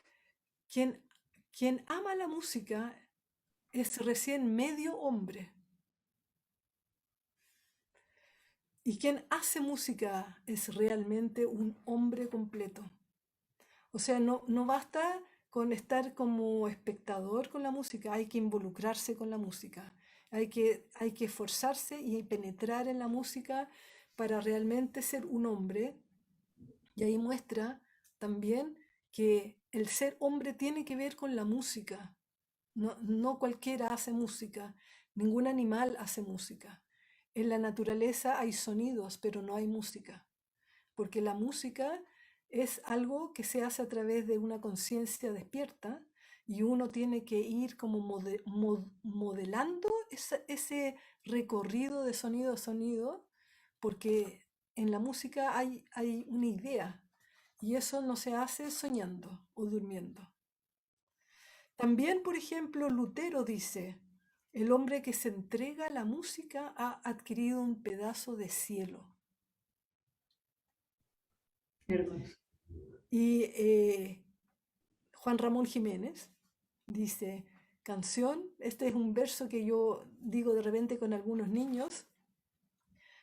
quien, quien ama la música es recién medio hombre. Y quien hace música es realmente un hombre completo. O sea, no basta con estar como espectador con la música, hay que involucrarse con la música. Hay que esforzarse y penetrar en la música para realmente ser un hombre. Y ahí muestra también que el ser hombre tiene que ver con la música. No cualquiera hace música, ningún animal hace música. En la naturaleza hay sonidos, pero no hay música, porque la música es algo que se hace a través de una conciencia despierta y uno tiene que ir como modelando ese recorrido de sonido a sonido, porque en la música hay una idea y eso no se hace soñando o durmiendo. También, por ejemplo, Lutero dice, el hombre que se entrega a la música ha adquirido un pedazo de cielo. Hermoso. Y Juan Ramón Jiménez dice, canción, este es un verso que yo digo de repente con algunos niños,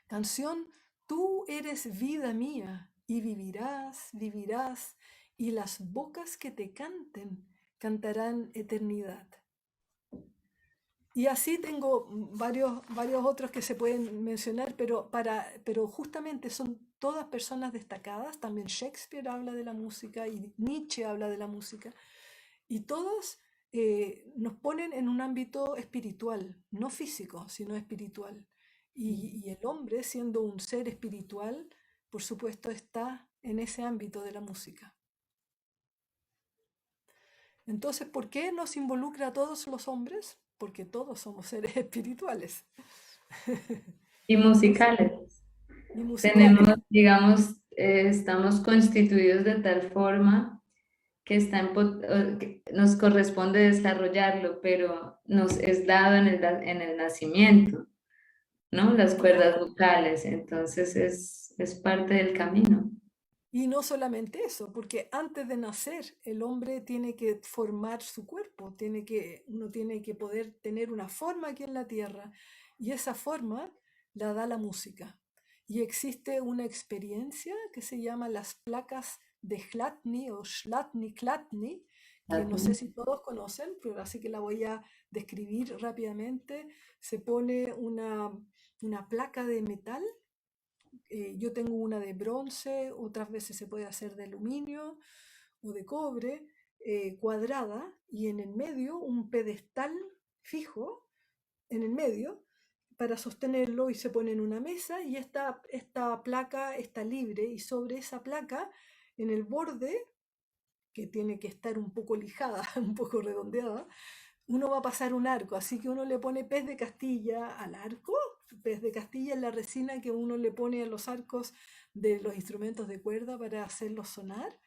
canción, tú eres vida mía y vivirás, vivirás, y las bocas que te canten cantarán eternidad. Y así tengo varios otros que se pueden mencionar, pero justamente son todas personas destacadas. También Shakespeare habla de la música y Nietzsche habla de la música. Y todos nos ponen en un ámbito espiritual, no físico, sino espiritual. Y el hombre, siendo un ser espiritual, por supuesto, está en ese ámbito de la música. Entonces, ¿por qué nos involucra a todos los hombres? Porque todos somos seres espirituales Y y, musicales. y musicales. Tenemos, digamos, estamos constituidos de tal forma que, que nos corresponde desarrollarlo, pero nos es dado en el nacimiento, ¿no? Las cuerdas Claro. vocales, entonces es parte del camino. Y no solamente eso, porque antes de nacer el hombre tiene que formar su cuerpo, uno tiene que poder tener una forma aquí en la tierra y esa forma la da la música. Y existe una experiencia que se llama las placas de Hladni o Schladni-Kladni, que no sé si todos conocen, pero así que la voy a describir rápidamente. Se pone una placa de metal, yo tengo una de bronce, otras veces se puede hacer de aluminio o de cobre, cuadrada, y en el medio un pedestal fijo, en el medio, para sostenerlo, y se pone en una mesa y esta placa está libre, y sobre esa placa, en el borde, que tiene que estar un poco lijada, un poco redondeada, uno va a pasar un arco, así que uno le pone pez de Castilla al arco. Pez de Castilla es la resina que uno le pone a los arcos de los instrumentos de cuerda para hacerlos sonar,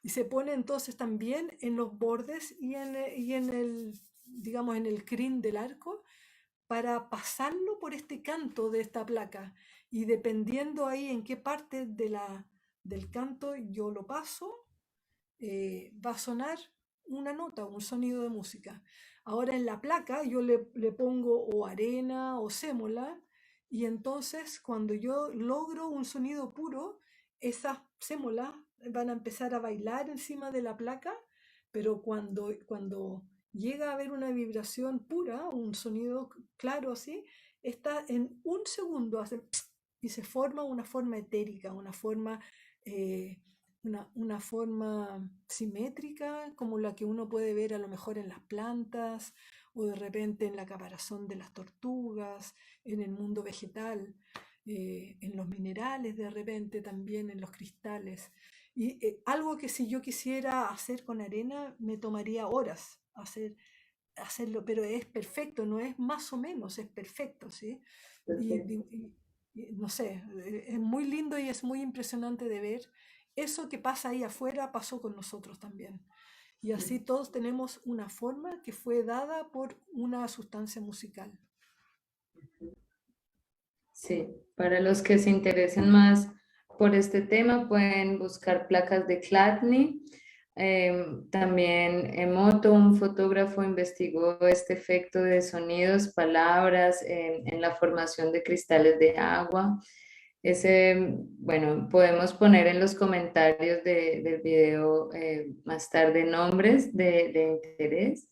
y se pone entonces también en los bordes y en el, digamos, en el crin del arco, para pasarlo por este canto de esta placa, y dependiendo ahí en qué parte del canto yo lo paso, va a sonar una nota, un sonido de música. Ahora en la placa yo le pongo o arena o sémola, y entonces cuando yo logro un sonido puro, esas sémolas van a empezar a bailar encima de la placa, pero cuando llega a haber una vibración pura, un sonido claro así, está en un segundo, hace y se forma una forma etérica, eh, una forma simétrica, como la que uno puede ver a lo mejor en las plantas, o de repente en la caparazón de las tortugas, en el mundo vegetal, en los minerales, de repente también en los cristales. Y algo que si yo quisiera hacer con arena me tomaría horas hacerlo, pero es perfecto, no es más o menos, es perfecto, ¿sí? Y, Perfecto. no sé, es muy lindo y es muy impresionante de ver. Eso que pasa ahí afuera pasó con nosotros también. Y así todos tenemos una forma que fue dada por una sustancia musical. Sí, para los que se interesen más por este tema, pueden buscar placas de Chladni. También Emoto, un fotógrafo, investigó este efecto de sonidos, palabras en la formación de cristales de agua. Ese, bueno, podemos poner en los comentarios del video más tarde nombres de interés.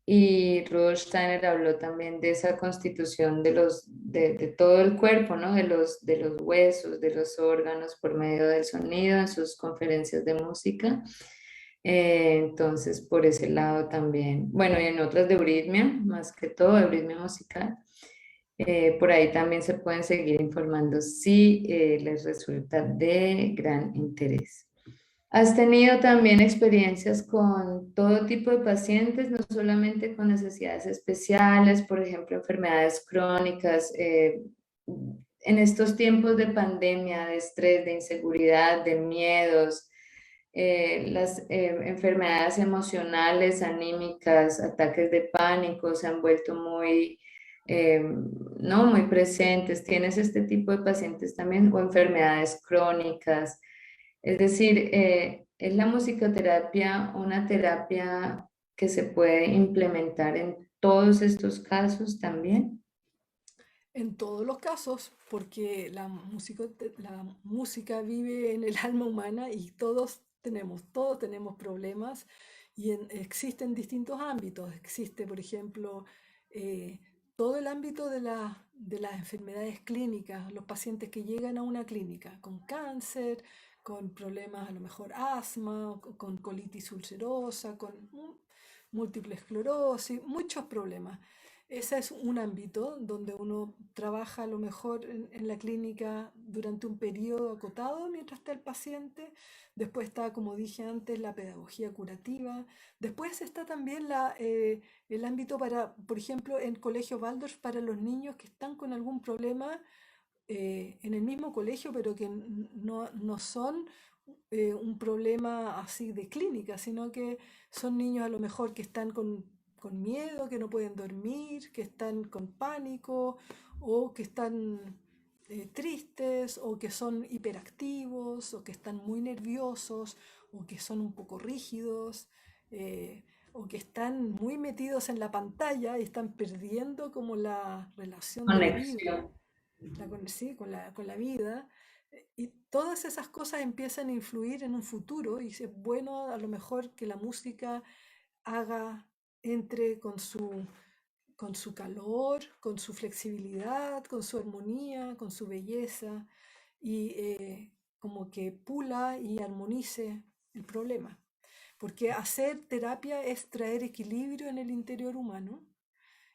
Y Rudolf Steiner habló también de esa constitución de todo el cuerpo, ¿no? De los huesos, de los órganos por medio del sonido en sus conferencias de música. Entonces, por ese lado también, bueno, y en otras de euritmia, más que todo, euritmia musical. Por ahí también se pueden seguir informando si les resulta de gran interés. ¿Has tenido también experiencias con todo tipo de pacientes, no solamente con necesidades especiales, por ejemplo, enfermedades crónicas, en estos tiempos de pandemia, de estrés, de inseguridad, de miedos, las enfermedades emocionales, anímicas, ataques de pánico se han vuelto no muy presentes? ¿Tienes este tipo de pacientes también o enfermedades crónicas? Es decir, ¿es la musicoterapia una terapia que se puede implementar en todos estos casos también? En todos los casos, porque la música vive en el alma humana, y todos tenemos problemas, y existen distintos ámbitos. Existe, por ejemplo, eh, todo el ámbito de las enfermedades clínicas, los pacientes que llegan a una clínica con cáncer, con problemas a lo mejor asma, o con colitis ulcerosa, con múltiple esclerosis, muchos problemas. Ese es un ámbito donde uno trabaja a lo mejor en la clínica durante un periodo acotado mientras está el paciente. Después está, como dije antes, la pedagogía curativa. Después está también el ámbito para, por ejemplo, en Colegio Waldorf, para los niños que están con algún problema en el mismo colegio, pero que no son un problema así de clínica, sino que son niños a lo mejor que están con miedo, que no pueden dormir, que están con pánico o que están tristes o que son hiperactivos o que están muy nerviosos o que son un poco rígidos. O que están muy metidos en la pantalla y están perdiendo como la relación de la vida, Conexión. sí, con la vida. Y todas esas cosas empiezan a influir en un futuro y es bueno a lo mejor que la música haga, entre con su calor, con su flexibilidad, con su armonía, con su belleza y como que pula y armonice el problema. Porque hacer terapia es traer equilibrio en el interior humano,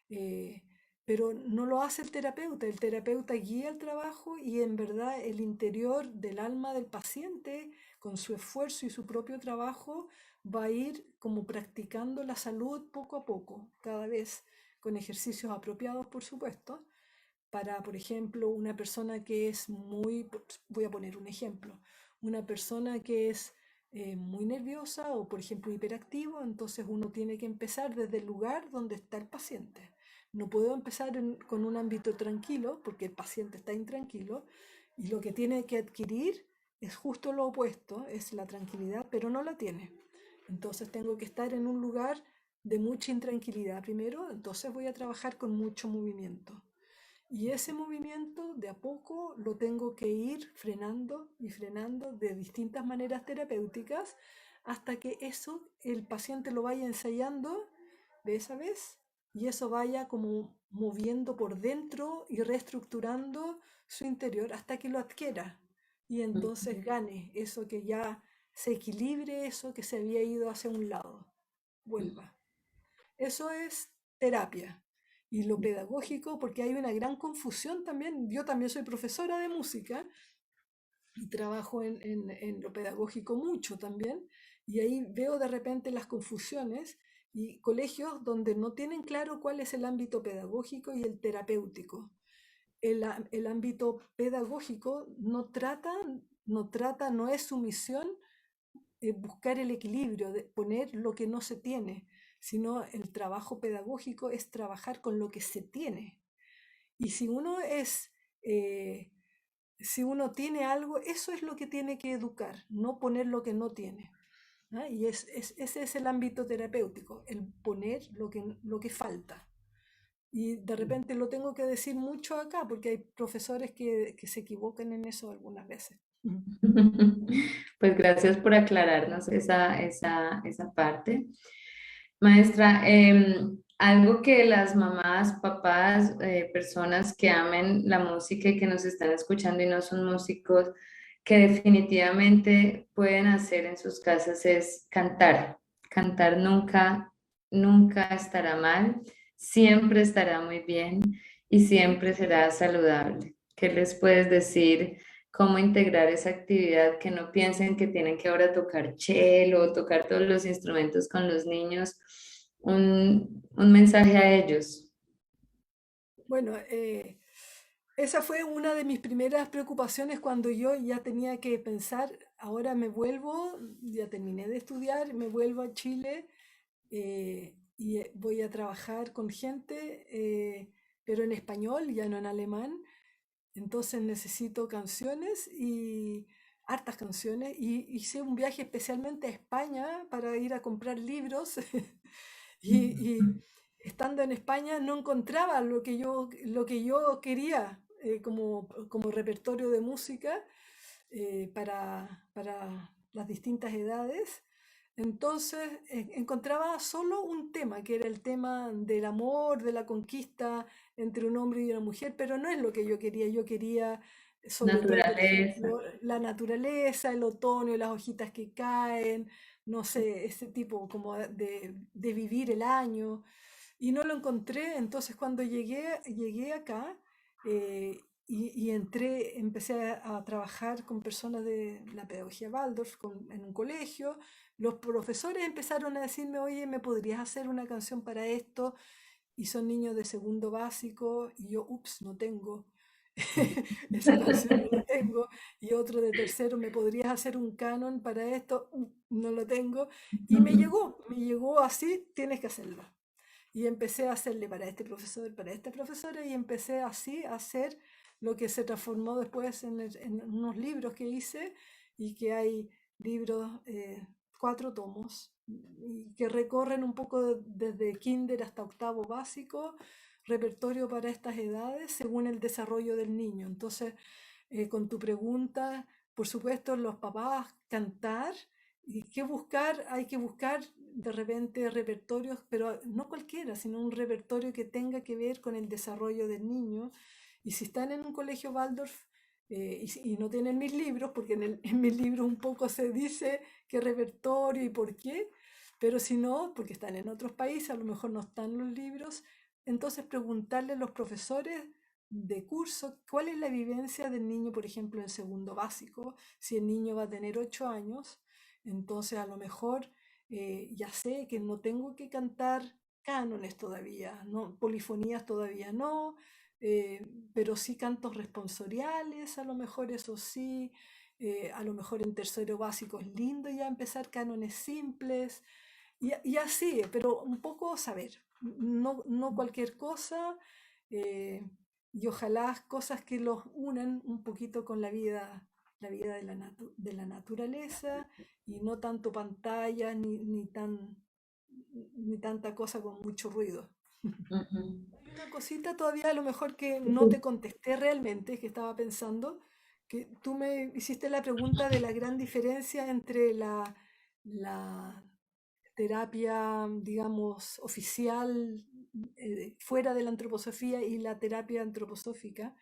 eh, pero no lo hace el terapeuta guía el trabajo y en verdad el interior del alma del paciente, con su esfuerzo y su propio trabajo, va a ir como practicando la salud poco a poco, cada vez con ejercicios apropiados, por supuesto, para, por ejemplo, una persona que es muy, voy a poner un ejemplo, una persona que es muy nerviosa o, por ejemplo, hiperactivo, entonces uno tiene que empezar desde el lugar donde está el paciente. No puedo empezar con un ámbito tranquilo porque el paciente está intranquilo y lo que tiene que adquirir es justo lo opuesto, es la tranquilidad, pero no la tiene. Entonces tengo que estar en un lugar de mucha intranquilidad primero, entonces voy a trabajar con mucho movimiento. Y ese movimiento de a poco lo tengo que ir frenando y frenando de distintas maneras terapéuticas hasta que eso el paciente lo vaya ensayando de esa vez y eso vaya como moviendo por dentro y reestructurando su interior hasta que lo adquiera y entonces gane eso que ya se equilibre, eso que se había ido hacia un lado, vuelva. Eso es terapia. Y lo pedagógico, porque hay una gran confusión también. Yo también soy profesora de música y trabajo en lo pedagógico mucho también. Y ahí veo de repente las confusiones y colegios donde no tienen claro cuál es el ámbito pedagógico y el terapéutico. El ámbito pedagógico no es su misión buscar el equilibrio, de poner lo que no se tiene, sino el trabajo pedagógico es trabajar con lo que se tiene. Y eh, si uno tiene algo, eso es lo que tiene que educar, no poner lo que no tiene. ¿Ah? Y ese es el ámbito terapéutico, el poner lo que falta. Y de repente lo tengo que decir mucho acá, porque hay profesores que se equivocan en eso algunas veces. Pues gracias por aclararnos esa parte. Maestra, algo que las mamás, papás, personas que amen la música y que nos están escuchando y no son músicos, que definitivamente pueden hacer en sus casas es cantar. Cantar nunca, nunca estará mal, siempre estará muy bien y siempre será saludable. ¿Qué les puedes decir? Cómo integrar esa actividad, que no piensen que tienen que ahora tocar cello o tocar todos los instrumentos con los niños, un mensaje a ellos. Bueno, esa fue una de mis primeras preocupaciones cuando yo ya tenía que pensar, ahora me vuelvo, ya terminé de estudiar, me vuelvo a Chile y voy a trabajar con gente, pero en español, ya no en alemán. Entonces necesito canciones y hartas canciones. Y hice un viaje especialmente a España para ir a comprar libros. Y estando en España no encontraba lo que yo quería como repertorio de música para las distintas edades. Entonces encontraba solo un tema, que era el tema del amor, de la conquista entre un hombre y una mujer, pero no es lo que yo quería. Yo quería, sobre todo, por Naturaleza. ejemplo, la naturaleza, el otoño, las hojitas que caen, no sé, ese tipo como de vivir el año. Y no lo encontré, entonces cuando llegué acá y empecé a trabajar con personas de la pedagogía Waldorf en un colegio, los profesores empezaron a decirme, oye, ¿me podrías hacer una canción para esto? Y son niños de segundo básico y yo, ups, no tengo. Esa canción no la tengo. Y otro de tercero, ¿me podrías hacer un canon para esto? No lo tengo. Y me llegó así, tienes que hacerlo. Y empecé a hacerle para este profesor, para esta profesora, y empecé así a hacer lo que se transformó después en unos libros que hice, y que hay libros, 4 tomos, y que recorren un poco desde kinder hasta octavo básico, repertorio para estas edades según el desarrollo del niño. Entonces, con tu pregunta, por supuesto, los papás cantar. ¿Y qué buscar? Hay que buscar de repente repertorios, pero no cualquiera, sino un repertorio que tenga que ver con el desarrollo del niño. Y si están en un colegio Waldorf, y no tienen mis libros, porque en mis libros un poco se dice qué repertorio y por qué, pero si no, porque están en otros países, a lo mejor no están los libros, entonces preguntarle a los profesores de curso cuál es la vivencia del niño, por ejemplo, en segundo básico. Si el niño va a tener 8 años, entonces a lo mejor, ya sé que no tengo que cantar cánones todavía, no, polifonías todavía no, eh, pero sí cantos responsoriales, a lo mejor eso sí. A lo mejor en tercero básico es lindo ya empezar cánones simples, y así, pero un poco saber, no, no cualquier cosa, eh, y ojalá cosas que los unan un poquito con la vida de de la naturaleza, y no tanto pantalla ni tanta cosa con mucho ruido. Hay una cosita todavía a lo mejor que no te contesté realmente, que estaba pensando, que tú me hiciste la pregunta de la gran diferencia entre la terapia, digamos, oficial, fuera de la antroposofía, y la terapia antroposófica.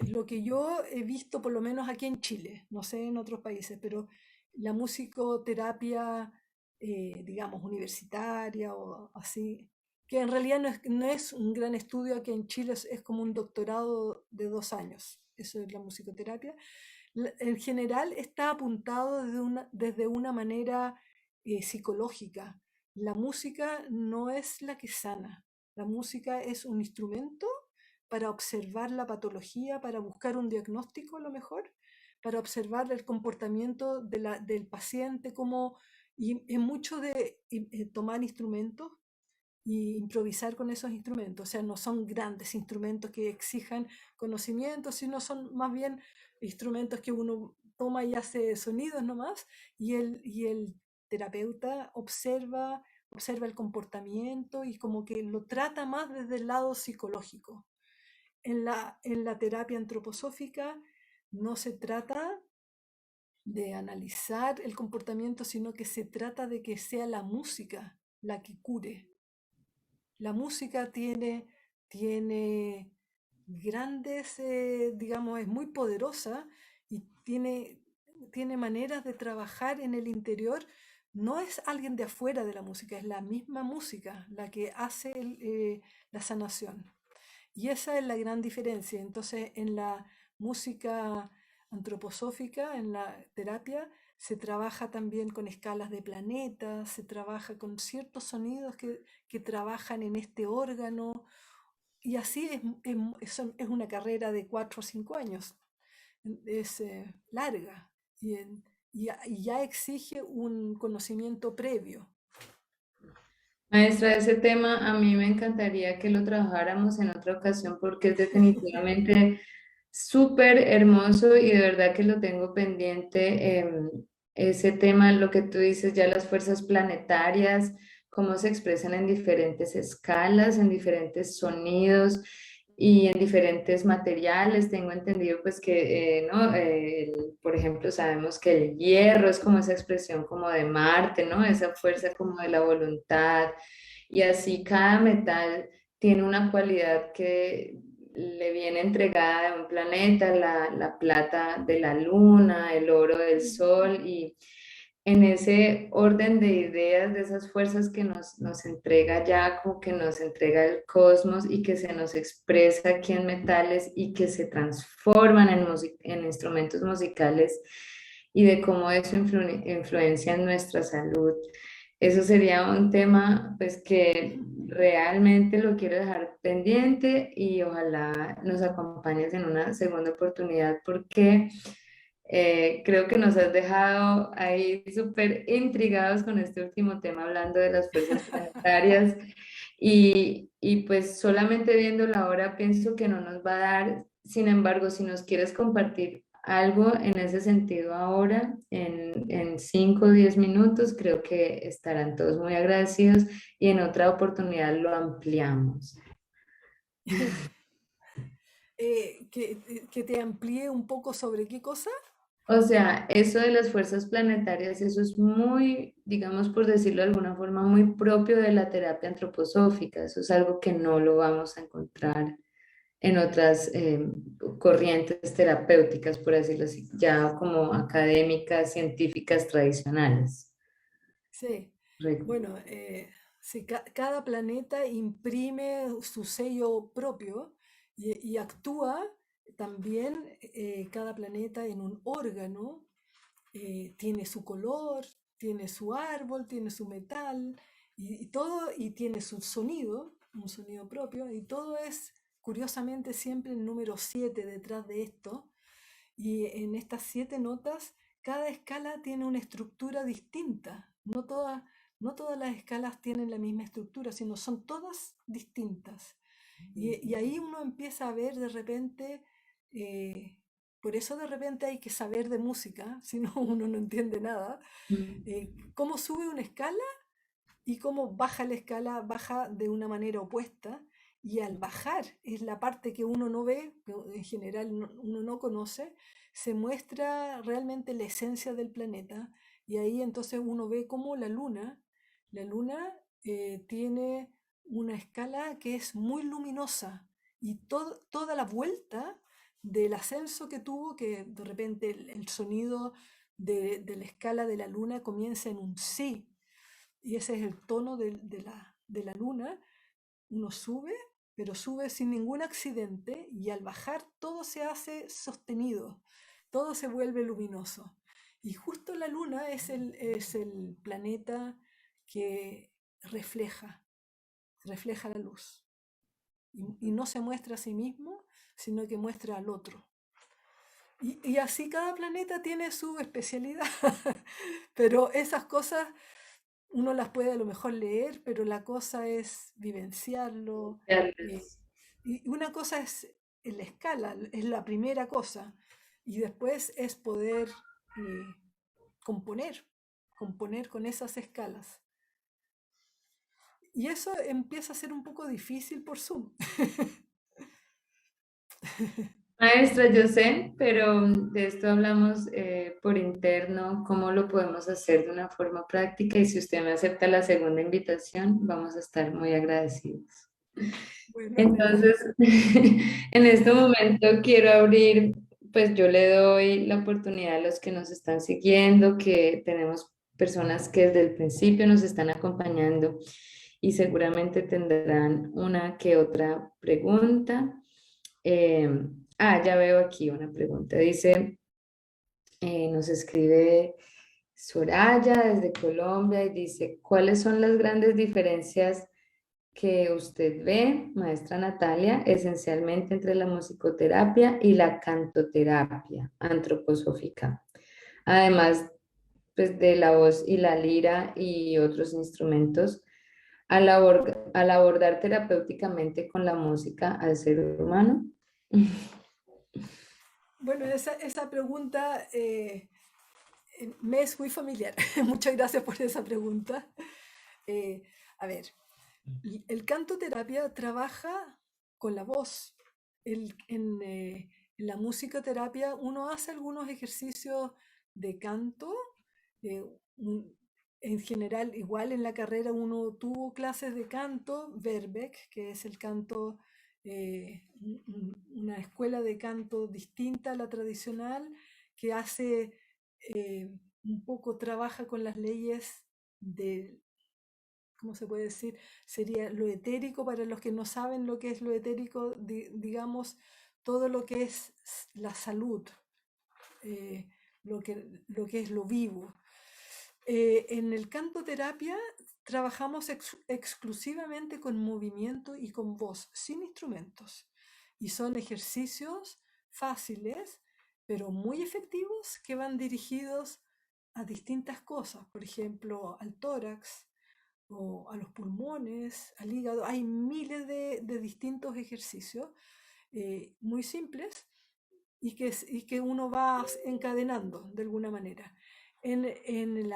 Lo que yo he visto, por lo menos aquí en Chile, no sé en otros países, pero la musicoterapia, digamos, universitaria o así, que en realidad no es un gran estudio aquí en Chile, es como un doctorado de 2 años, eso es la musicoterapia. En general está apuntado desde una manera, psicológica. La música no es la que sana, la música es un instrumento para observar la patología, para buscar un diagnóstico a lo mejor, para observar el comportamiento del paciente, como, y es mucho de tomar instrumentos y improvisar con esos instrumentos. O sea, no son grandes instrumentos que exijan conocimiento, sino son más bien instrumentos que uno toma y hace sonidos nomás, y el terapeuta observa el comportamiento, y como que lo trata más desde el lado psicológico. En la terapia antroposófica no se trata de analizar el comportamiento, sino que se trata de que sea la música la que cure. La música tiene grandes, digamos, es muy poderosa, y tiene maneras de trabajar en el interior. No es alguien de afuera de la música, es la misma música la que hace la sanación. Y esa es la gran diferencia. Entonces, en la música antroposófica, en la terapia, se trabaja también con escalas de planetas, se trabaja con ciertos sonidos que trabajan en este órgano, y así es una carrera de 4 o 5 años. Es, larga, y ya exige un conocimiento previo. Maestra, ese tema a mí me encantaría que lo trabajáramos en otra ocasión porque es definitivamente súper hermoso y de verdad que lo tengo pendiente. Ese tema, lo que tú dices, ya las fuerzas planetarias, cómo se expresan en diferentes escalas, en diferentes sonidos y en diferentes materiales. Tengo entendido pues que, ¿no? Por ejemplo, sabemos que el hierro es como esa expresión como de Marte, ¿no? Esa fuerza como de la voluntad. Y así cada metal tiene una cualidad que le viene entregada de un planeta, la plata de la luna, el oro del sol, y en ese orden de ideas, de esas fuerzas que nos entrega ya, como que nos entrega el cosmos y que se nos expresa aquí en metales y que se transforman en instrumentos musicales y de cómo eso influencia en nuestra salud. Eso sería un tema pues que realmente lo quiero dejar pendiente y ojalá nos acompañes en una segunda oportunidad porque creo que nos has dejado ahí súper intrigados con este último tema hablando de las fuerzas planetarias y pues solamente viendo la hora pienso que no nos va a dar. Sin embargo, si nos quieres compartir algo en ese sentido ahora, en 5 o 10 minutos, creo que estarán todos muy agradecidos y en otra oportunidad lo ampliamos. Que te amplíe un poco sobre qué cosa. O sea, eso de las fuerzas planetarias, eso es muy, digamos, por decirlo de alguna forma, muy propio de la terapia antroposófica. Eso es algo que no lo vamos a encontrar en otras corrientes terapéuticas, por decirlo así, ya como académicas, científicas tradicionales. Sí, Correcto. bueno, sí, cada planeta imprime su sello propio y actúa también cada planeta en un órgano, tiene su color, tiene su árbol, tiene su metal y todo, y tiene su sonido, un sonido propio, y todo es curiosamente siempre el número 7 detrás de esto. Y en estas 7 notas, cada escala tiene una estructura distinta. No todas las escalas tienen la misma estructura, sino son todas distintas. Y ahí uno empieza a ver de repente, eh, por eso de repente hay que saber de música, si no uno no entiende nada, cómo sube una escala y cómo baja la escala, baja de una manera opuesta. Y al bajar es la parte que uno no ve, que en general uno no conoce, se muestra realmente la esencia del planeta. Y ahí entonces uno ve cómo la luna tiene una escala que es muy luminosa y toda la vuelta del ascenso que tuvo, que de repente el sonido de la escala de la luna comienza en un si, y ese es el tono de la luna. Uno sube, pero sube sin ningún accidente y al bajar todo se hace sostenido, todo se vuelve luminoso. Y justo la luna es el planeta que refleja la luz. Y no se muestra a sí mismo, sino que muestra al otro. Y así cada planeta tiene su especialidad, pero esas cosas uno las puede a lo mejor leer, pero la cosa es vivenciarlo. eh, y una cosa es en la escala, es la primera cosa, y después es poder eh, componer, componer con esas escalas. Y eso empieza a ser un poco difícil por Zoom. Maestra, yo sé, pero de esto hablamos por interno, cómo lo podemos hacer de una forma práctica y si usted me acepta la segunda invitación, vamos a estar muy agradecidos. Bueno, bueno. Entonces, en este momento quiero abrir, pues yo le doy la oportunidad a los que nos están siguiendo, que tenemos personas que desde el principio nos están acompañando y seguramente tendrán una que otra pregunta. Eh, ya veo aquí una pregunta. Dice, nos escribe Soraya desde Colombia y dice, ¿cuáles son las grandes diferencias que usted ve, maestra Natalia, esencialmente entre la musicoterapia y la cantoterapia antroposófica? Además, pues, de la voz y la lira y otros instrumentos, al abordar terapéuticamente con la música al ser humano. Bueno, esa pregunta me es muy familiar. Muchas gracias por esa pregunta. Eh, a ver, el canto terapia trabaja con la voz. En la musicoterapia uno hace algunos ejercicios de canto. eh, un- en general, igual en la carrera uno tuvo clases de canto, Verbeck, que es el canto, una escuela de canto distinta a la tradicional, que hace un poco, trabaja con las leyes de, ¿cómo se puede decir? Sería lo etérico, para los que no saben lo que es lo etérico, digamos, todo lo que es la salud, eh, lo que es lo vivo. En el canto terapia trabajamos exclusivamente con movimiento y con voz, sin instrumentos. Y son ejercicios fáciles, pero muy efectivos que van dirigidos a distintas cosas, por ejemplo, al tórax o a los pulmones, al hígado. Hay miles de distintos ejercicios muy simples y que uno va encadenando de alguna manera. En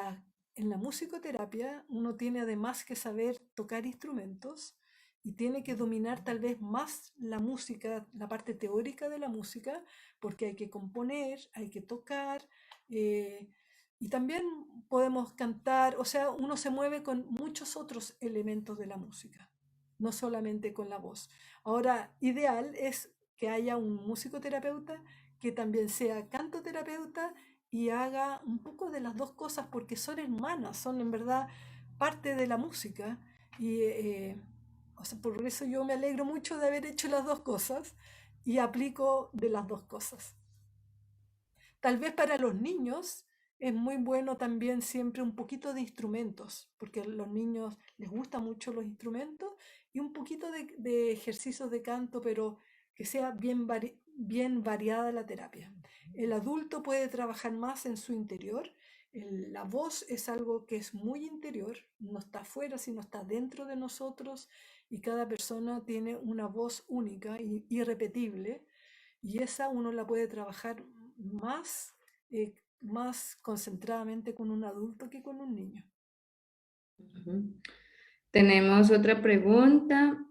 la musicoterapia uno tiene además que saber tocar instrumentos y tiene que dominar tal vez más la música, la parte teórica de la música, porque hay que componer, hay que tocar, eh, y también podemos cantar, o sea, uno se mueve con muchos otros elementos de la música, no solamente con la voz. Ahora, ideal es que haya un musicoterapeuta que también sea cantoterapeuta y haga un poco de las dos cosas porque son hermanas, son en verdad parte de la música. Y o sea, por eso yo me alegro mucho de haber hecho las dos cosas y aplico de las dos cosas. Tal vez para los niños es muy bueno también siempre un poquito de instrumentos, porque a los niños les gustan mucho los instrumentos y un poquito de ejercicios de canto, pero que sea bien variada la terapia. El adulto puede trabajar más en su interior. La voz es algo que es muy interior, no está afuera, sino está dentro de nosotros y cada persona tiene una voz única y irrepetible y esa uno la puede trabajar más, más concentradamente con un adulto que con un niño. Ujú. Tenemos otra pregunta.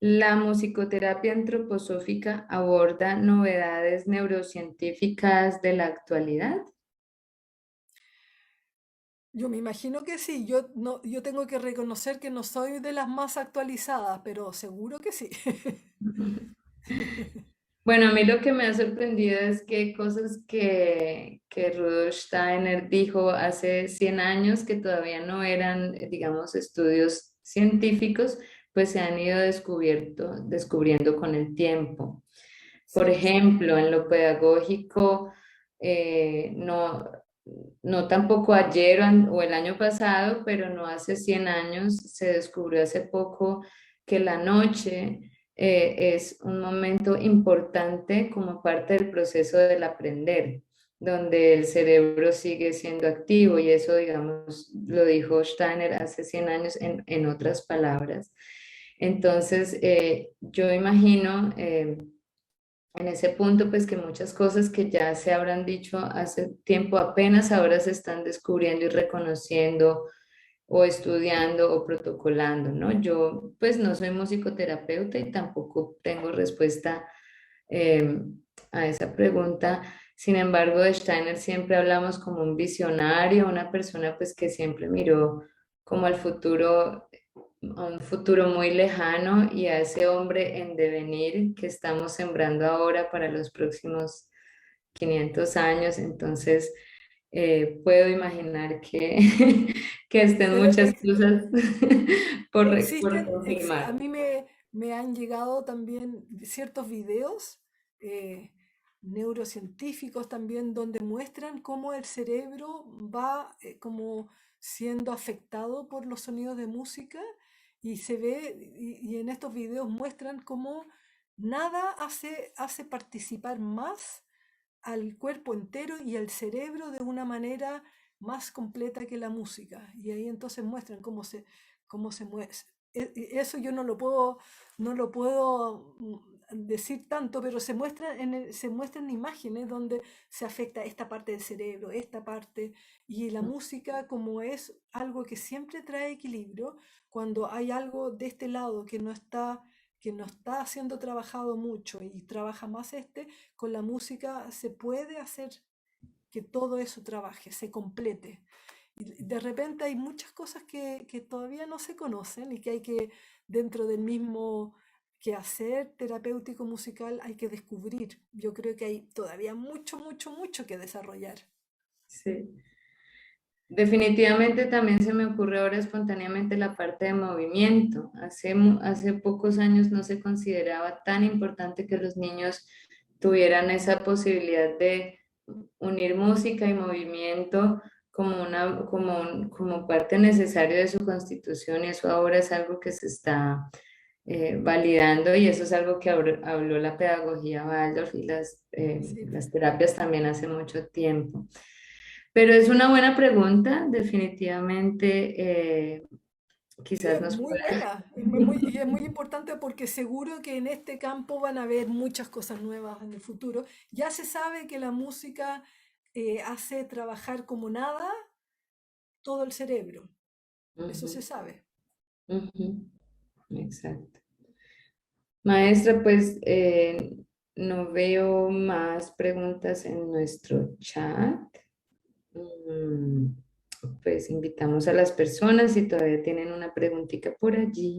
¿La musicoterapia antroposófica aborda novedades neurocientíficas de la actualidad? Yo me imagino que sí, yo, no, yo tengo que reconocer que no soy de las más actualizadas, pero seguro que sí. Bueno, a mí lo que me ha sorprendido es que cosas que Rudolf Steiner dijo hace 100 años que todavía no eran, digamos, estudios científicos, pues se han ido descubriendo con el tiempo. Por Sí, sí. ejemplo, en lo pedagógico, no, no tampoco ayer o el año pasado, pero no hace 100 años, se descubrió hace poco que la noche es un momento importante como parte del proceso del aprender, donde el cerebro sigue siendo activo y eso, digamos, lo dijo Steiner hace 100 años en otras palabras. Entonces, yo imagino en ese punto, pues que muchas cosas que ya se habrán dicho hace tiempo apenas ahora se están descubriendo y reconociendo o estudiando o protocolando, ¿no? Yo pues no soy musicoterapeuta y tampoco tengo respuesta eh, a esa pregunta. Sin embargo, de Steiner siempre hablamos como un visionario, una persona pues que siempre miró como al futuro, a un futuro muy lejano y a ese hombre en devenir que estamos sembrando ahora para los próximos 500 años. Entonces, puedo imaginar que, que estén Pero muchas cosas por a confirmar. mí me han llegado también ciertos videos eh, neurocientíficos también donde muestran cómo el cerebro va como siendo afectado por los sonidos de música y se ve, y en estos videos muestran cómo nada hace participar más al cuerpo entero y al cerebro de una manera más completa que la música. Y ahí entonces muestran cómo se mueve. Eso yo no lo puedo decir tanto, pero se muestran imágenes donde se afecta esta parte del cerebro, esta parte, y la música como es algo que siempre trae equilibrio, cuando hay algo de este lado que no está siendo trabajado mucho y trabaja más con la música se puede hacer que todo eso trabaje, se complete. Y de repente hay muchas cosas que todavía no se conocen y que hay que, dentro del mismo quehacer terapéutico musical, hay que descubrir. Yo creo que hay todavía mucho que desarrollar. Sí. Definitivamente también se me ocurre ahora espontáneamente la parte de movimiento. Hace pocos años no se consideraba tan importante que los niños tuvieran esa posibilidad de unir música y movimiento como como parte necesaria de su constitución y eso ahora es algo que se está validando y eso es algo que habló la pedagogía Waldorf y Sí, las terapias también hace mucho tiempo. Pero es una buena pregunta, definitivamente sí, quizás es nos muy pueda... buena, y es muy importante porque seguro que en este campo van a haber muchas cosas nuevas en el futuro. Ya se sabe que la música hace trabajar como nada todo el cerebro, eso se Ujú, sabe. ujú, exacto. Maestra, pues no veo más preguntas en nuestro chat. Mm, Pues invitamos a las personas si todavía tienen una preguntita por allí,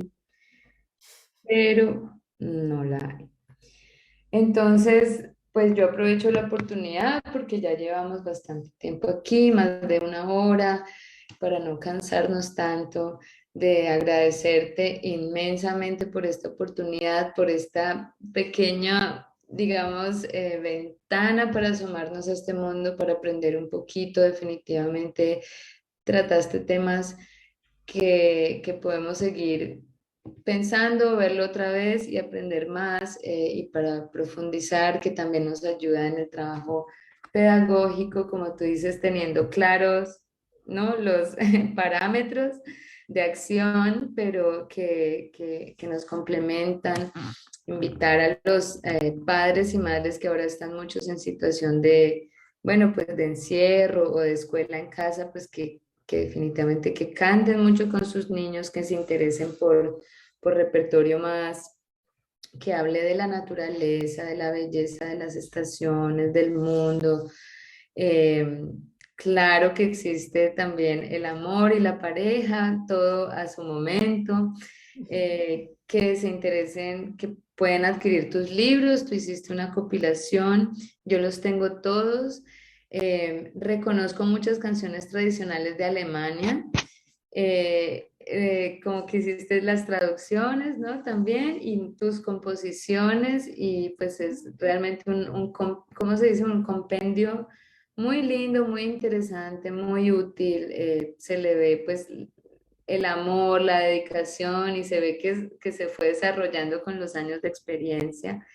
pero no la hay. Entonces, pues yo aprovecho la oportunidad porque ya llevamos bastante tiempo aquí, más de una hora, para no cansarnos tanto, de agradecerte inmensamente por esta oportunidad, por esta pequeña, digamos, ventana para asomarnos a este mundo, para aprender un poquito. Definitivamente trataste temas que podemos seguir pensando, verlo otra vez y aprender más y para profundizar, que también nos ayuda en el trabajo pedagógico, como tú dices, teniendo claros, ¿no? Los parámetros de acción, pero que nos complementan. Invitar a los padres y madres que ahora están muchos en situación de, bueno, pues de encierro o de escuela en casa, pues que definitivamente que canten mucho con sus niños, que se interesen por repertorio más que hable de la naturaleza, de la belleza de las estaciones, del mundo. Eh, claro que existe también el amor y la pareja, todo a su momento. Que se interesen, que pueden adquirir tus libros, tú hiciste una compilación, yo los tengo todos. Reconozco muchas canciones tradicionales de Alemania, como que hiciste las traducciones, ¿no? También, y tus composiciones, y pues es realmente ¿cómo se dice? Un compendio muy lindo, muy interesante, muy útil. Se le ve pues el amor, la dedicación, y se ve que se fue desarrollando con los años de experiencia.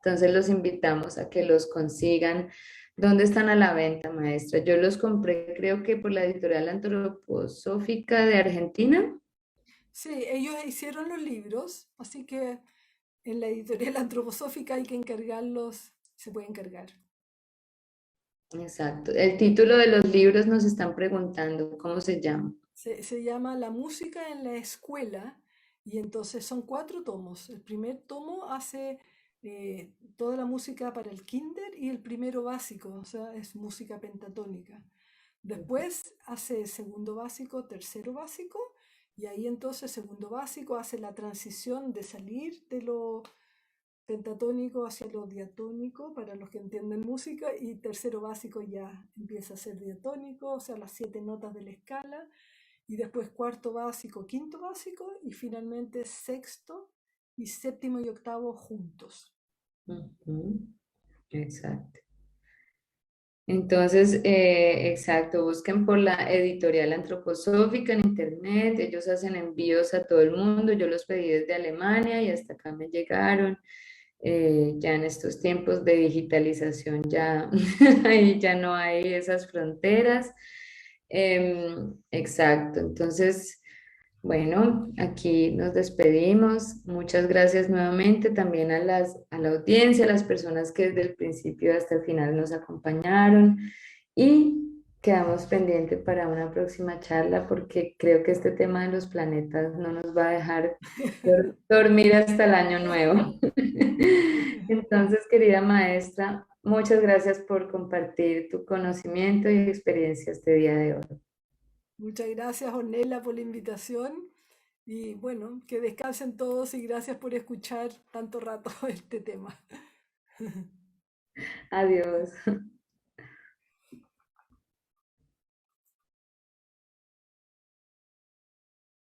Entonces los invitamos a que los consigan. ¿Dónde están a la venta, maestra? Yo los compré, creo que por la editorial antroposófica de Argentina. Sí, ellos hicieron los libros, así que en la editorial antroposófica hay que encargarlos, se puede encargar. Exacto. El título de los libros nos están preguntando, ¿cómo se llama? Se llama La música en la escuela y entonces son 4 tomos. El primer tomo hace toda la música para el kinder y el primero básico, o sea, es música pentatónica. Después hace el segundo básico, tercero básico y ahí entonces segundo básico hace la transición de salir de lo pentatónico hacia lo diatónico para los que entienden música y tercero básico ya empieza a ser diatónico, o sea, las 7 notas de la escala y después cuarto básico, quinto básico y finalmente sexto y séptimo y octavo juntos. Ujú, exacto. Entonces, exacto, busquen por la editorial antroposófica en internet, ellos hacen envíos a todo el mundo, yo los pedí desde Alemania y hasta acá me llegaron. Ya en estos tiempos de digitalización ya, ahí ya no hay esas fronteras. Exacto, entonces, bueno, aquí nos despedimos. Muchas gracias nuevamente también a la audiencia, a las personas que desde el principio hasta el final nos acompañaron y quedamos pendientes para una próxima charla porque creo que este tema de los planetas no nos va a dejar dormir hasta el año nuevo. Entonces, querida maestra, muchas gracias por compartir tu conocimiento y experiencia este día de hoy. Muchas gracias, Ornella, por la invitación y bueno, que descansen todos y gracias por escuchar tanto rato este tema. Adiós.